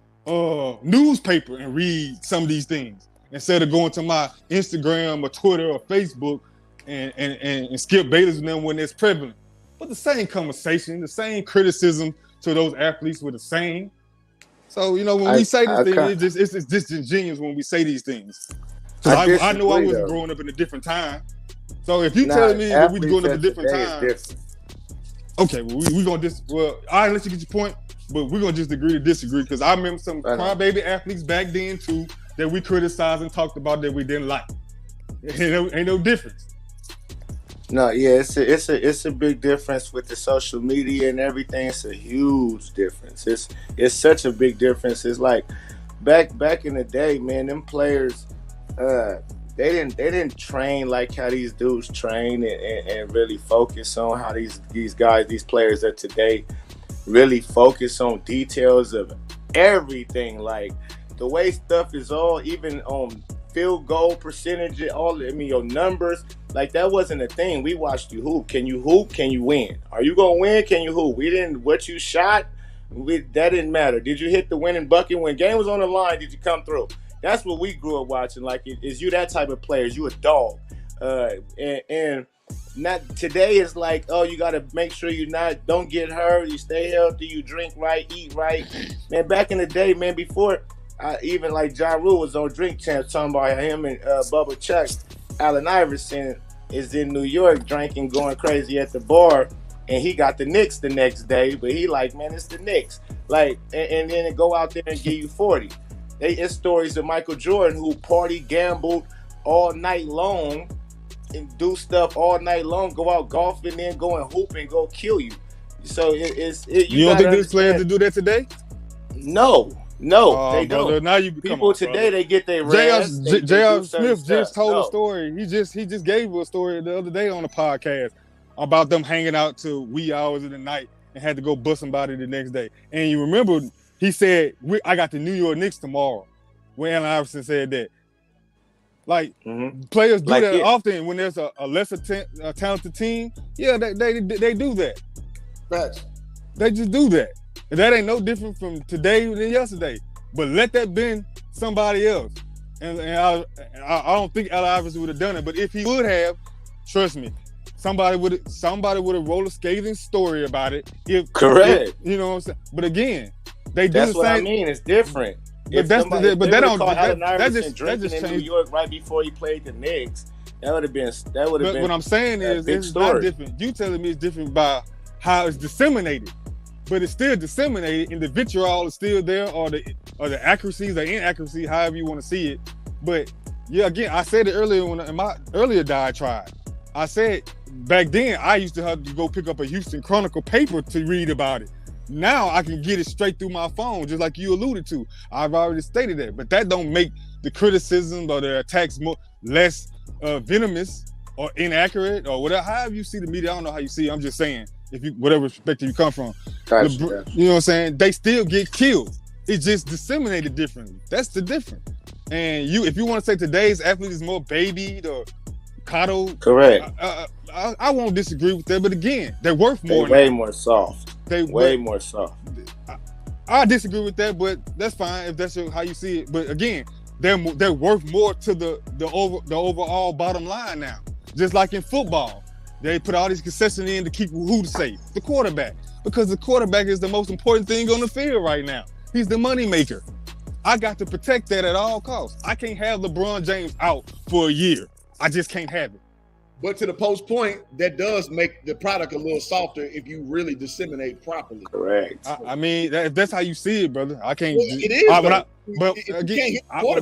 newspaper and read some of these things instead of going to my Instagram or Twitter or Facebook and Skip Bayless and them when it's prevalent. But the same conversation, the same criticism to those athletes were the same. So, you know, when we say this thing, it's disingenuous when we say these things. I know I wasn't growing up in a different time. So if you telling me that we growing up in a different time, okay, well, we're going to all right, let you get your point, but we're going to just agree to disagree because I remember some crybaby athletes back then too that we criticized and talked about that we didn't like. Ain't no difference. No, yeah, it's a big difference with the social media and everything. It's a huge difference. It's such a big difference. It's like back in the day, man, them players, they didn't train like how these dudes train and really focus on how these players are today really focus on details of everything, like the way stuff is all even on field goal percentage, your numbers, like that wasn't a thing. We watched you hoop. Can you hoop? Can you win? Are you gonna win? Can you hoop? What you shot, that didn't matter. Did you hit the winning bucket when game was on the line? Did you come through? That's what we grew up watching. Like, is you that type of player? Is you a dog? And not today is like, oh, you got to make sure don't get hurt. You stay healthy. You drink right, eat right. Man, back in the day, man, before even like Ja Rule was on Drink Champs talking about him and Bubba Chuck, Allen Iverson is in New York drinking, going crazy at the bar, and he got the Knicks the next day. But he like, man, it's the Knicks. Like, and then they go out there and give you 40. It's stories of Michael Jordan who party, gambled all night long and do stuff all night long, go out golfing, then go and hoop and go kill you. So you don't think these players to do that today? No, they don't. Now people today, they get their rest. J.R. Smith just told a story. He just gave a story the other day on a podcast about them hanging out till wee hours of the night and had to go bust somebody the next day. And you remember, he said, I got the New York Knicks tomorrow, when Allen Iverson said that. Like, players do like that often when there's a lesser talented team. Yeah, they do that. Facts. They just do that. And that ain't no different from today than yesterday. But let that been somebody else. And I don't think Allen Iverson would have done it. But if he would have, trust me, somebody would have rolled a scathing story about it. Correct. You know what I'm saying? But again, they do That's the what same. I mean. It's different. But that just changed. In New York right before he played the Knicks. That would have been. What I'm saying is, it's not different. You telling me it's different by how it's disseminated, but it's still disseminated, and the vitriol is still there, or the accuracies or inaccuracy, however you want to see it. But yeah, again, I said it earlier in my earlier diatribe. I said back then I used to have to go pick up a Houston Chronicle paper to read about it. Now I can get it straight through my phone, just like you alluded to. I've already stated that, but that don't make the criticism or the attacks less venomous or inaccurate or whatever. However you see the media, I don't know how you see it. I'm just saying, whatever perspective you come from, gotcha. You know what I'm saying? They still get killed. It's just disseminated differently. That's the difference. And if you want to say today's athlete is more babied or coddled, correct. I won't disagree with that, but again, they're worth more. Way more soft. Way more soft. I disagree with that, but that's fine if that's how you see it. But again, they're worth more to the overall bottom line now. Just like in football, they put all these concessions in to keep who safe? The quarterback, because the quarterback is the most important thing on the field right now. He's the money maker. I got to protect that at all costs. I can't have LeBron James out for a year. I just can't have it. But to the post point, that does make the product a little softer if you really disseminate properly. Correct. I mean, if that's how you see it, brother, I can't. Well, it is.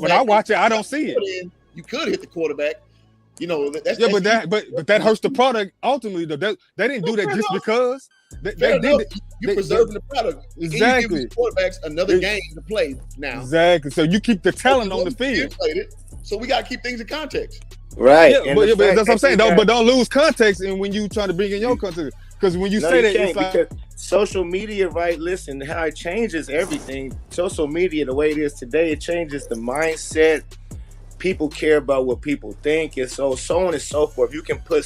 When I watch it, I don't see it. You could hit the quarterback. You know, but that hurts the product ultimately. Though they didn't do that just because you're preserving the product. Exactly. You give quarterbacks another game to play now. Exactly. So you keep the talent on the field. So we got to keep things in context. Right. Yeah, but that's what I'm saying. But don't lose context and when you try to bring in your context. Because when you say that, it's like social media, right? Listen, how it changes everything. Social media, the way it is today, it changes the mindset. People care about what people think, and so on and so forth. You can be a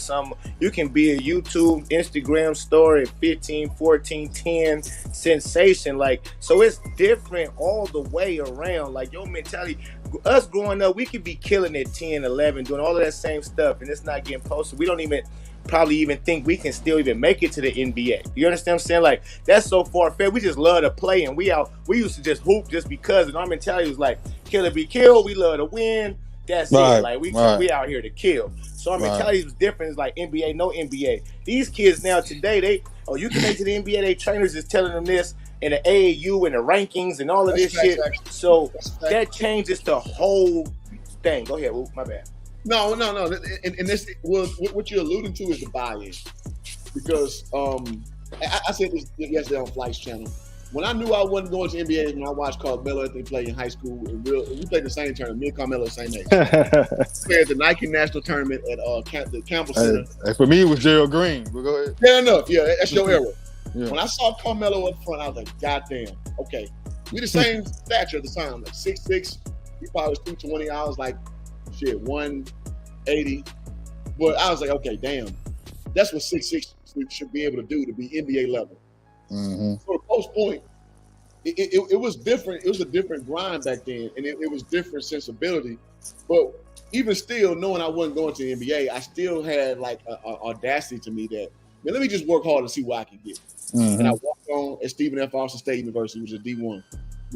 YouTube, Instagram story at 15, 14, 10 sensation. Like, so it's different all the way around. Like your mentality, us growing up, we could be killing at 10, 11, doing all of that same stuff, and it's not getting posted. We don't probably even think we can still even make it to the NBA. You understand what I'm saying? Like, that's so far-fetched. We just love to play, and we used to just hoop just because, and our mentality was like, kill or be killed. We love to win. That's it. Like, we out here to kill. So our mentality was different. It's like NBA, no NBA. These kids now today, you can make to the NBA. They trainers is telling them this, and the AAU and the rankings and all of this shit. So that changes the whole thing. Go ahead, my bad. No. And this was what you're alluding to is the buy-in, because I said this yesterday on Flight's channel. When I knew I wasn't going to NBA is when I watched Carmelo Anthony play in high school. We played the same tournament. Me and Carmelo, same age. We played at the Nike National Tournament at the Campbell Center. For me, it was Gerald Green. But go ahead. Fair enough. Yeah, that's your era. Yeah. When I saw Carmelo up front, I was like, God damn. Okay. We the same stature at the time, like 6'6". He probably was 220. I was like, 180. But I was like, okay, damn. That's what 6'6" should be able to do to be NBA level. Mm-hmm. So the post point, it was different. It was a different grind back then, and it was different sensibility. But even still, knowing I wasn't going to the NBA, I still had like a audacity to me that, man, let me just work hard and see what I can get. Mm-hmm. And I walked on at Stephen F. Austin State University, which is D1.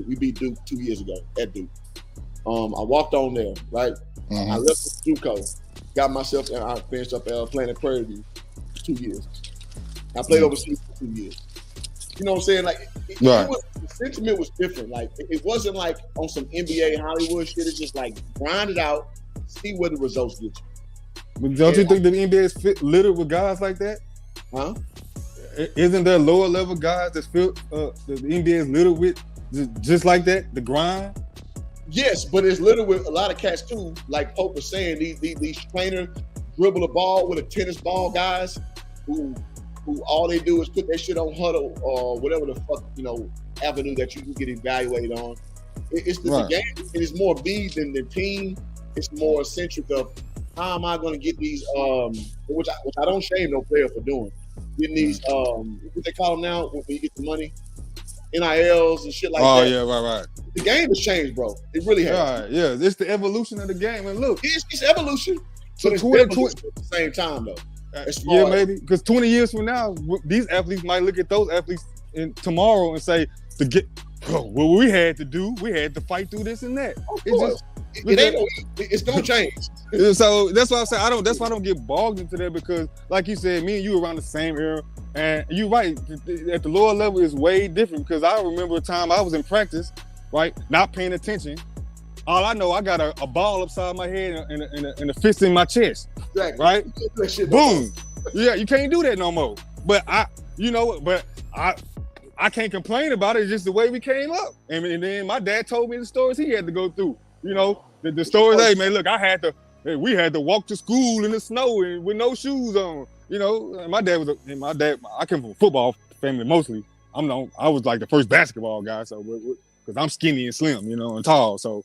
We beat Duke 2 years ago at Duke. I walked on there, right? Mm-hmm. I left the JUCO, got myself, and I finished up playing at Prairie View for 2 years. I played overseas for 2 years. You know what I'm saying? Like, the sentiment was different. Like, it wasn't like on some NBA Hollywood shit. It's just like grind it out, see where the results get you. But don't you think the NBA is littered with guys like that? Huh? Isn't there lower level guys that feel the NBA is littered with just like that? The grind. Yes, but it's littered with a lot of cats too. Like Pope was saying, these trainers dribble a ball with a tennis ball guys who all they do is put that shit on Huddle or whatever the fuck, avenue that you can get evaluated on. It's the game. It is more me than the team. It's more centric of how am I going to get these, which I don't shame no player for doing. Getting these, what they call them now when you get the money, NILs and shit like that. Oh yeah, right. The game has changed, bro. It really has. Right, yeah. It's the evolution of the game. And look, it's evolution, but it's evolution at the same time though. Yeah, maybe because 20 years from now, these athletes might look at those athletes tomorrow and say, what we had to do, we had to fight through this and that. It's gonna change. So that's why I say that's why I don't get bogged into that, because like you said, me and you around the same era, and you're right, at the lower level is way different, because I remember a time I was in practice, right, not paying attention. All I know, I got a ball upside my head and a fist in my chest. Exactly. Right? Boom. Yeah, you can't do that no more. But I can't complain about it. It's just the way we came up. And then my dad told me the stories he had to go through. The stories, hey man, look, we had to walk to school in the snow and with no shoes on. And my dad I came from a football family mostly. I was like the first basketball guy, so because I'm skinny and slim, and tall, so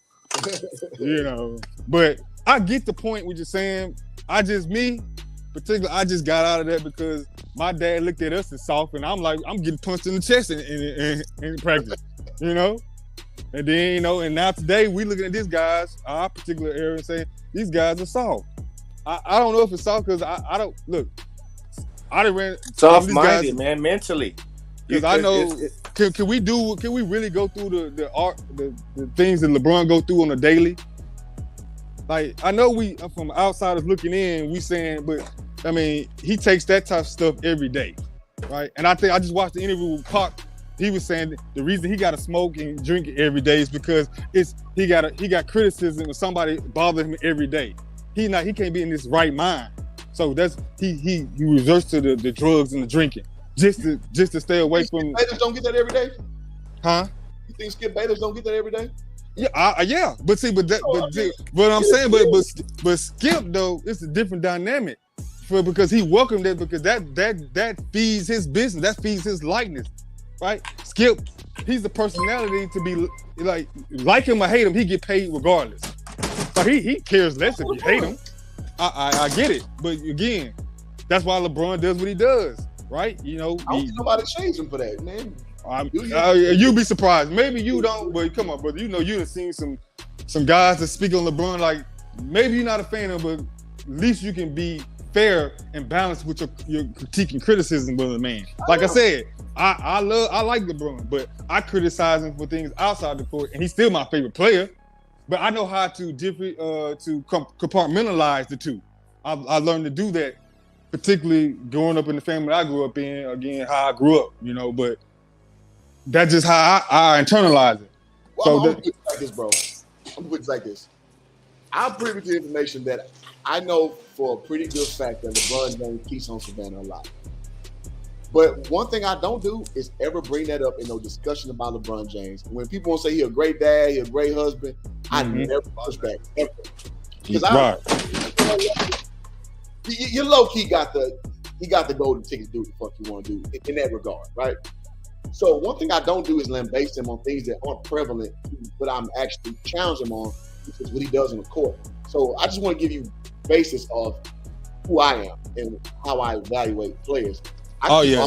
but I get the point what you're saying. I just got out of that because my dad looked at us as soft, and I'm like, I'm getting punched in the chest in practice, and then, and now today we looking at these guys, our particular area, and saying these guys are soft. I don't know if it's soft because I don't look. I done ran soft-minded, man, mentally. Because I know, can we really go through the things that LeBron go through on a daily? Like, I know we from outsiders looking in, we saying, but I mean, he takes that type of stuff every day, right? And I think I just watched the interview with Pac. He was saying the reason he got to smoke and drink every day is because he got criticism of somebody bothering him every day. He can't be in his right mind. So that's he resorts to the drugs and the drinking just to stay away from. Bayless don't get that every day, huh? You think Skip Bayless don't get that every day? Yeah, yeah. But see, but I'm saying, but Skip though, it's a different dynamic because he welcomed it because that feeds his business, that feeds his likeness, right? Skip, he's the personality to be like him or hate him, he get paid regardless. So he cares less if you hate him. I get it, but again, that's why LeBron does what he does, right? You know, I don't think nobody changed him for that, man. You'd be surprised. Maybe you don't, but come on, brother. You know, you have seen some guys that speak on LeBron. Like maybe you're not a fan of, but at least you can be fair and balanced with your critique and criticism of the man. Like I said, I like LeBron, but I criticize him for things outside the court, and he's still my favorite player. But I know how to compartmentalize the two. I learned to do that, particularly growing up in the family I grew up in. Again, how I grew up, you know. But that's just how I internalize it. Well, so I'm put it like this, bro. I'm put it like this. I'm privy to information that I know for a pretty good fact that LeBron James keeps on Savannah a lot. But one thing I don't do is ever bring that up in no discussion about LeBron James. When people want to say he's a great dad, he's a great husband, I never push back ever. Because you low key got the golden ticket to do what the fuck you want to do in that regard, right? So one thing I don't do is lambaste him on things that aren't prevalent, but I'm actually challenging him on, which is what he does on the court. So I just want to give you basis of who I am and how I evaluate players. Yeah.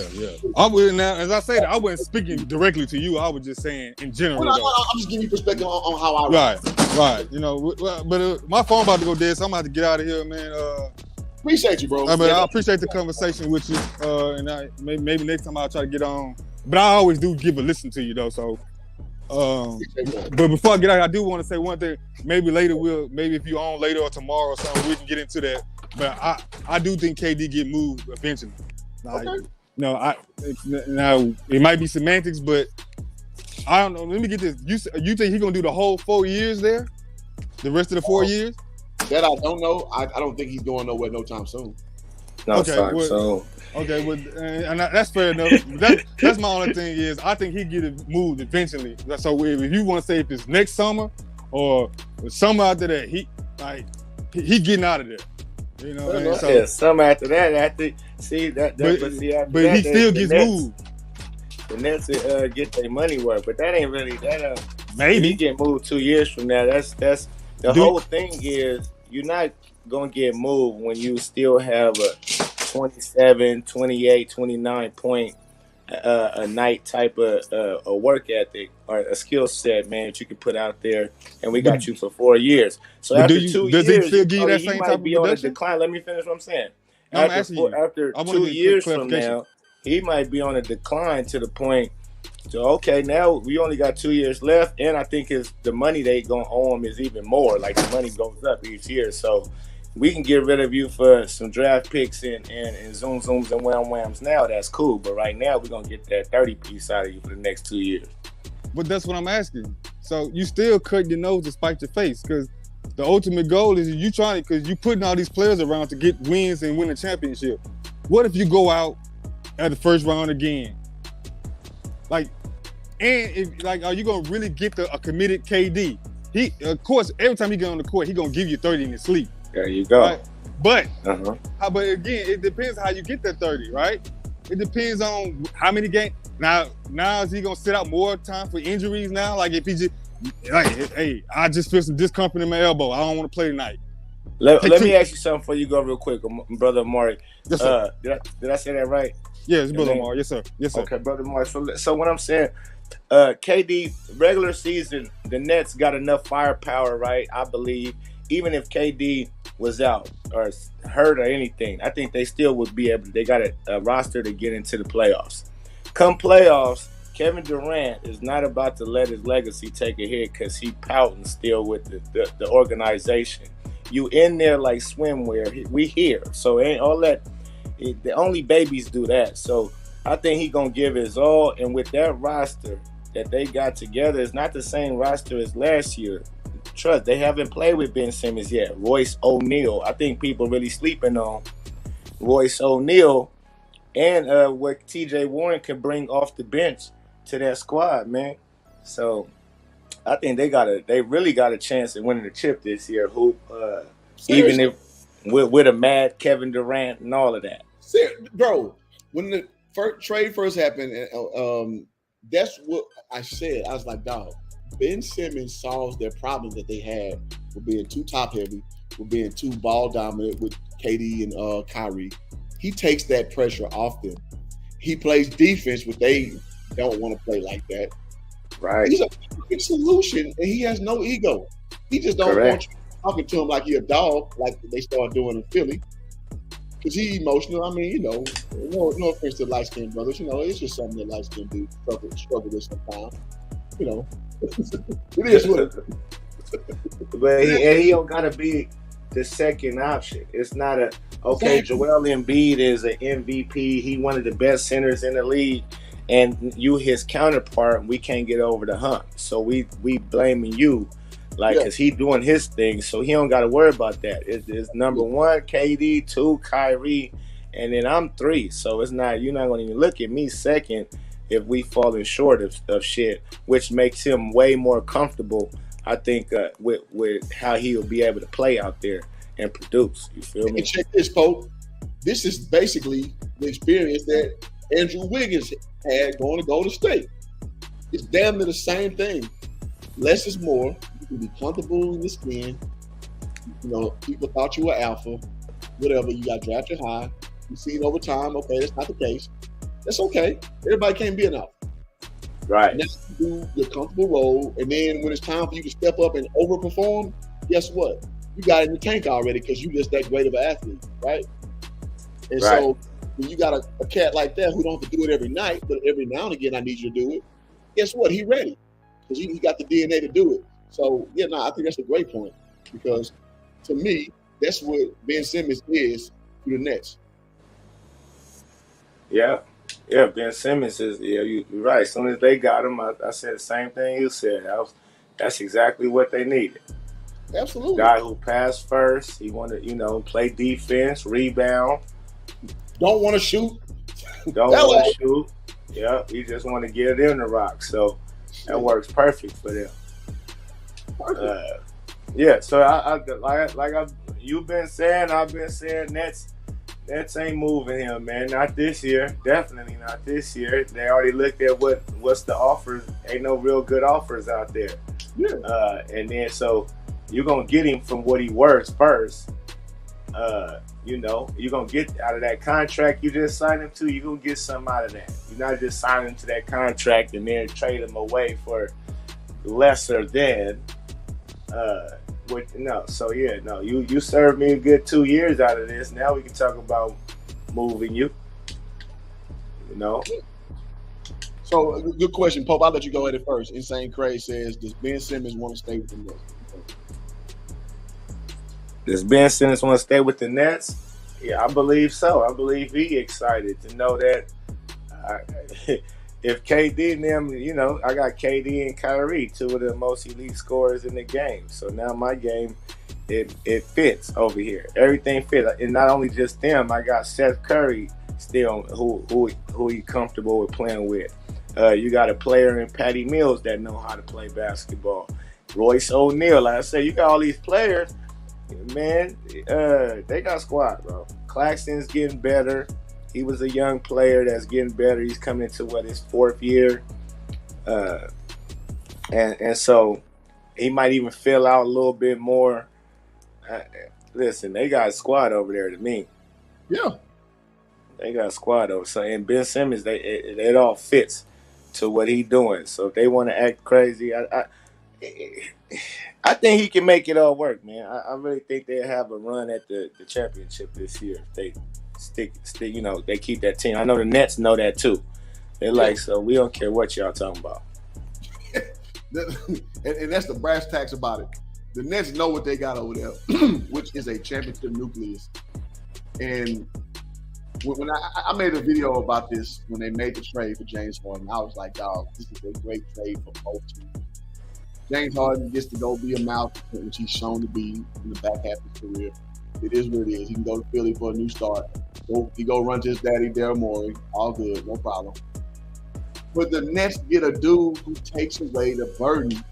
I wouldn't. As I said, I wasn't speaking directly to you. I was just saying in general. Well, I'm just giving you perspective on how I. Right. You know, but my phone about to go dead, so I'm about to get out of here, man. Appreciate you, bro. I appreciate the conversation with you. And maybe next time I'll try to get on. But I always do give a listen to you though. So, but before I get out, I do want to say one thing. Maybe if you're on later or tomorrow or something, we can get into that. But I do think KD get moved eventually. Like, okay. No, now it might be semantics, but I don't know. Let me get this. You think he's gonna do the whole 4 years there? The rest of the 4 years? That I don't know. I don't think he's going nowhere no time soon. Okay, and that's fair enough. That's my only thing is I think he get it moved eventually. So if you want to say if it's next summer or summer after that, he getting out of there. You know, what I mean? So, some after that, but he still gets moved. The Nets get their money worth, but that ain't really that. Maybe he get moved 2 years from now. That's the whole thing is you're not gonna get moved when you still have a 27, 28, 29 point a night type of a work ethic or a skill set, man, that you can put out there, and we got you for 4 years. So after 2 years, he might be on a decline. Let me finish what I'm saying. After 2 years from now, he might be on a decline to the point. So okay, now we only got 2 years left, and I think the money they gonna owe him is even more. Like the money goes up each year, so we can get rid of you for some draft picks and zooms and whams now. That's cool, but right now we're gonna get that 30 piece out of you for the next 2 years. But that's what I'm asking. So you still cut your nose to spite your face because the ultimate goal is you trying because you putting all these players around to get wins and win a championship. What if you go out at the first round again? Are you gonna really get a committed KD? He, of course, every time he get on the court, he gonna give you 30 in his sleep. There you go. Right? But again, it depends how you get that 30, right? It depends on how many games. Now is he gonna sit out more time for injuries now? Like if he just hey, I just feel some discomfort in my elbow. I don't want to play tonight. Let me ask you something before you go real quick, brother Amari. Yes, sir. Did I say that right? Yes, brother Amari. Yes, sir. Okay, brother Amari. So what I'm saying, KD regular season, the Nets got enough firepower, right? I believe even if KD was out or hurt or anything, I think they still would be able. They got a roster to get into the playoffs. Come playoffs, Kevin Durant is not about to let his legacy take a hit because he pouting still with the organization. You in there like swimwear. We here, so ain't all that. The only babies do that. So I think he gonna give his all. And with that roster that they got together, it's not the same roster as last year. Trust, they haven't played with Ben Simmons yet. Royce O'Neal, I think people really sleeping on Royce O'Neal and what TJ Warren can bring off the bench to that squad, man. So I think they really got a chance at winning the chip this year, Hoop. Even if with a mad Kevin Durant and all of that. Bro, when the trade first happened, that's what I said. I was like, dog, Ben Simmons solves their problem that they had with being too top heavy, with being too ball dominant with KD and Kyrie. He takes that pressure off them. He plays defense, which they don't want to play like that. Right. He's a perfect solution, and he has no ego. He just don't want you talking to him like he a dog, like they started doing in Philly. Because he emotional. I mean, no offense to light-skinned brothers. It's just something that light-skinned dudes struggle with sometimes. It is what it is. But he don't got to be the second option. It's not Joel Embiid is an MVP. He one of the best centers in the league. And you his counterpart, we can't get over the hump. So we blaming you. Because he doing his thing, so he don't got to worry about that. It's number 1, KD, 2, Kyrie, and then I'm 3. So it's not, you're not going to even look at me second if we falling short of shit, which makes him way more comfortable, I think, with how he'll be able to play out there and produce. You feel me? And check this, Pope. This is basically the experience that Andrew Wiggins had going to Golden State. It's damn near the same thing. Less is more. You can be comfortable in your skin. People thought you were alpha. Whatever. You got drafted high. You see it over time. Okay, that's not the case. That's okay. Everybody can't be an alpha. Right. Now you do your comfortable role, and then when it's time for you to step up and overperform, guess what? You got it in the tank already because you're just that great of an athlete, right? And so when you got a cat like that who don't have to do it every night, but every now and again I need you to do it, guess what? He ready. Because he got the DNA to do it. So, I think that's a great point. Because, to me, that's what Ben Simmons is to the Nets. Yeah, Ben Simmons is, you're right. As soon as they got him, I said the same thing you said. That's exactly what they needed. Absolutely. Guy who passed first. He wanted, play defense, rebound. Don't want to shoot. Don't want to shoot. Yeah, he just want to get it in the rock. So, that works perfect for them. So you've been saying, I've been saying Nets ain't moving him, man. Not this year. Definitely not this year. They already looked at what's the offers. Ain't no real good offers out there. Yeah. And then so you're gonna get him from what he works first. You're gonna get out of that contract you just signed him to, you're gonna get something out of that. You're not just signing to that contract and then trade him away for lesser than you served me a good 2 years out of this. Now we can talk about moving you. So good question, Pope. I'll let you go at it first. Insane Craze says, does Ben Simmons want to stay with the Nets? Does Ben Simmons want to stay with the Nets? Yeah, I believe so. I believe he's excited to know that if KD and them, I got KD and Kyrie, 2 of the most elite scorers in the game. So now my game, it fits over here. Everything fits. And not only just them, I got Seth Curry still who he comfortable with playing with. You got a player in Patty Mills that know how to play basketball. Royce O'Neal, like I said, you got all these players. Man, they got squad, bro. Claxton's getting better. He was a young player that's getting better. He's coming into his 4th year, and so he might even fill out a little bit more. Listen, they got a squad over there to me. Yeah, they got a squad over. So and Ben Simmons, it all fits to what he's doing. So if they want to act crazy, I think he can make it all work, man. I really think they'll have a run at the championship this year if they stick, they keep that team. I know the Nets know that too. They're like, so we don't care what y'all talking about. And that's the brass tacks about it. The Nets know what they got over there, which is a championship nucleus. And when I made a video about this when they made the trade for James Harden, I was like, dog, this is a great trade for both teams. James Harden gets to go be a mouthpiece, which he's shown to be in the back half of his career. It is what it is. He can go to Philly for a new start. He go run to his daddy, Daryl Morey. All good, no problem. But the Nets get a dude who takes away the burden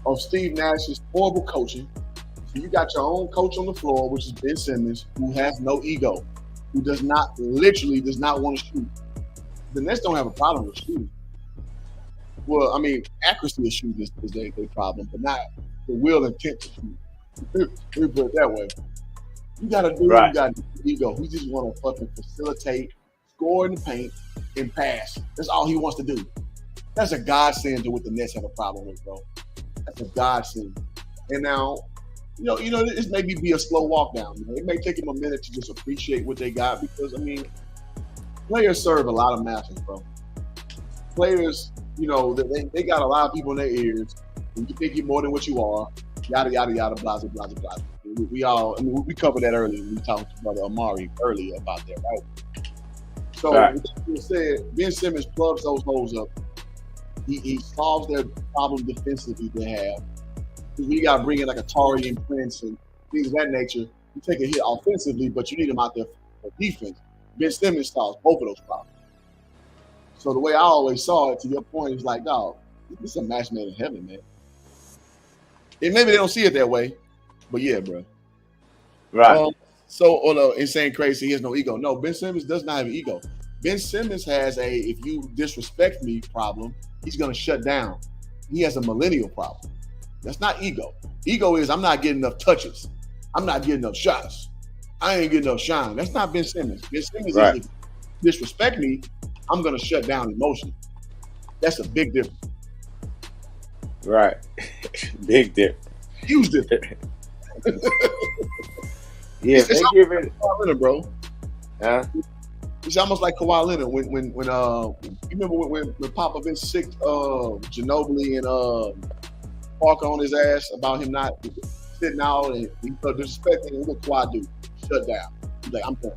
of Steve Nash's horrible coaching. So you got your own coach on the floor, which is Ben Simmons, who has no ego, who does not want to shoot. The Nets don't have a problem with shooting. Well, I mean, accuracy of shooting is their problem, but not the will and intent to shoot. Let me put it that way. You got a dude who got ego. He just want to fucking facilitate, score in the paint, and pass. That's all he wants to do. That's a godsend to what the Nets have a problem with, bro. That's a godsend. And now, you know, this may be a slow walk down. You know? It may take him a minute to just appreciate what they got because, I mean, players serve a lot of masters, bro. Players, you know, they got a lot of people in their ears. And you think you're more than what you are. Yada, yada, yada, blah, blah, blah, blah. We covered that earlier. We talked to Brother Amari earlier about that, right? So, like said, Ben Simmons plugs those holes up. He solves their problem defensively they have. We got to bring in like a Tari and Prince and things of that nature. You take a hit offensively, but you need him out there for defense. Ben Simmons solves both of those problems. So the way I always saw it, to your point, is like, dog, this is a match made in heaven, man. And maybe they don't see it that way, but yeah, bro. Right. So, insane crazy, he has no ego. No, Ben Simmons does not have an ego. Ben Simmons has a if you disrespect me problem, he's going to shut down. He has a millennial problem. That's not ego. Ego is I'm not getting enough touches. I'm not getting enough shots. I ain't getting enough shine. That's not Ben Simmons. Ben Simmons is if you disrespect me, I'm going to shut down emotion. That's a big difference. Right. Big difference. Huge difference. Yeah, they give it, Kawhi Leonard, bro. Huh? It's almost like Kawhi Leonard when you remember when Popovich sicked Ginobili and Parker on his ass about him not sitting out and he felt disrespecting, and what Kawhi do? Shut down. He's like, I'm done.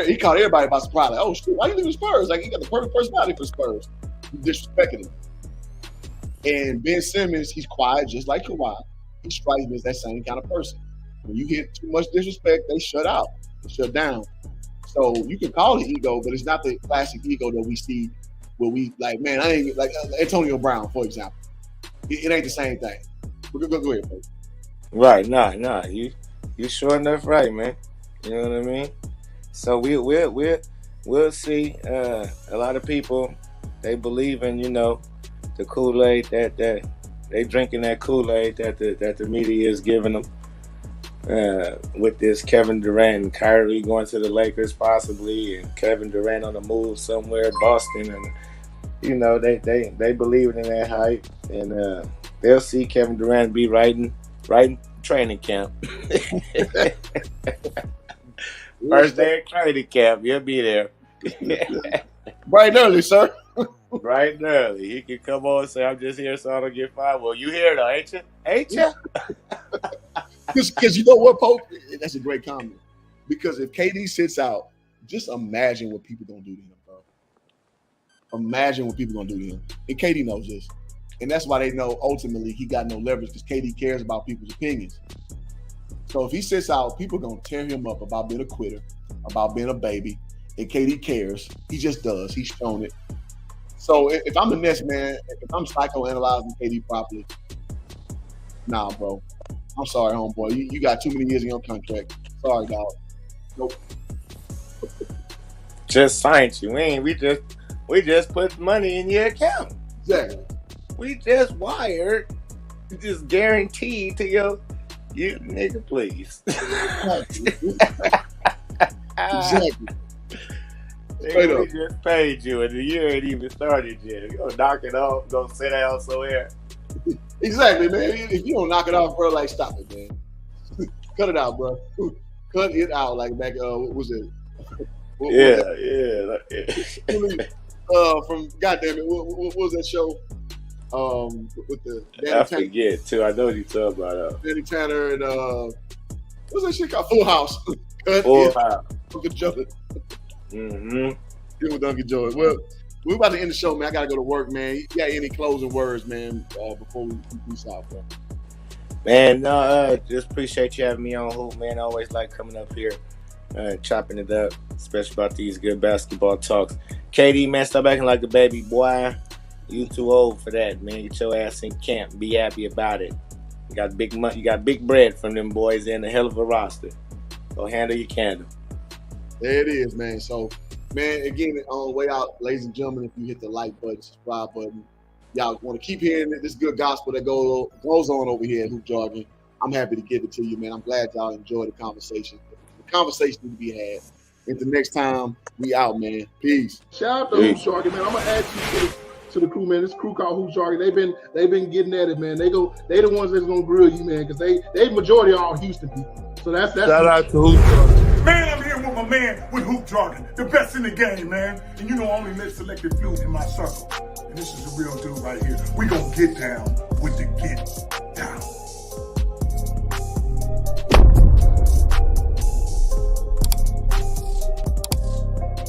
He caught everybody by surprise. Like, oh shit, why you leaving Spurs? Like, he got the perfect personality for Spurs. He disrespected him. And Ben Simmons, he's quiet just like Kawhi. He strikes me as that same kind of person. When you get too much disrespect, they shut out. They shut down. So you can call it ego, but it's not the classic ego that we see where we like, man, I ain't like Antonio Brown, for example. It ain't the same thing. Go ahead, folks. Right, nah. You sure enough right, man. You know what I mean? So we'll see. A lot of people, they believe in, you know, the Kool-Aid that they drinking that Kool-Aid that the media is giving them. With this Kevin Durant and Kyrie going to the Lakers possibly, and Kevin Durant on the move somewhere, Boston, and you know they believe in that hype, and they'll see Kevin Durant be riding training camp. First day of training camp, you'll be there. Bright and early, sir. Bright and early. He can come on and say, I'm just here so I don't get fired. Well, you here though, ain't you? Ain't you? Because you know what, Pope? That's a great comment. Because if KD sits out, just imagine what people gonna do to him, bro. Imagine what people gonna do to him. And KD knows this. And that's why they know ultimately he got no leverage, because KD cares about people's opinions. So if he sits out, people gonna tear him up about being a quitter, about being a baby. And KD cares. He just does. He's shown it. So if I'm the Nets, man, if I'm psychoanalyzing KD properly, nah, bro. I'm sorry, homeboy. You got too many years in your contract. Sorry, dog. Nope. Just signed you. We just put money in your account. Exactly. We just wired. Just guaranteed to you nigga, please. Exactly. Nigga, we just paid you and the year ain't even started yet. You gonna knock it off, go sit down somewhere. Exactly, man. If you don't knock it off, bro, like, stop it, man. Cut it out, bro. Cut it out. Like back, what was it? Yeah. From goddamn it, what was that show? with the I forget too. I know what you talking about. Danny Tanner and what's that shit called? Full House. Full House. Duncan Jordan. Mm-hmm. With Duncan Jordan. Well, we're about to end the show, man. I gotta go to work, man. You got any closing words, man, before we peace out, bro? Man, just appreciate you having me on, Hoop, man. I always like coming up here, chopping it up, especially about these good basketball talks. KD, man, stop acting like a baby boy. You too old for that, man. Get your ass in camp. Be happy about it. You got big money. You got big bread from them boys and a hell of a roster. Go handle your candle. There it is, man. So, man, again, on the way out, ladies and gentlemen, if you hit the like button, subscribe button, y'all want to keep hearing this good gospel that goes on over here at Hoop Jargon, I'm happy to give it to you, man. I'm glad y'all enjoyed the conversation. The conversation to be had. Until next time, we out, man. Peace. Shout out to Hoop Jargon, man. I'm gonna add you to the crew, man. This crew called Hoop Jargon. They've been getting at it, man. They the ones that's gonna grill you, man, because they majority are all Houston people. So that's shout out to Hoop Jargon. Man, I'm here with my man with Hoop Jargon, the best in the game, man. And you know I only let selected few in my circle. And this is a real dude right here. We gonna get down with the get down.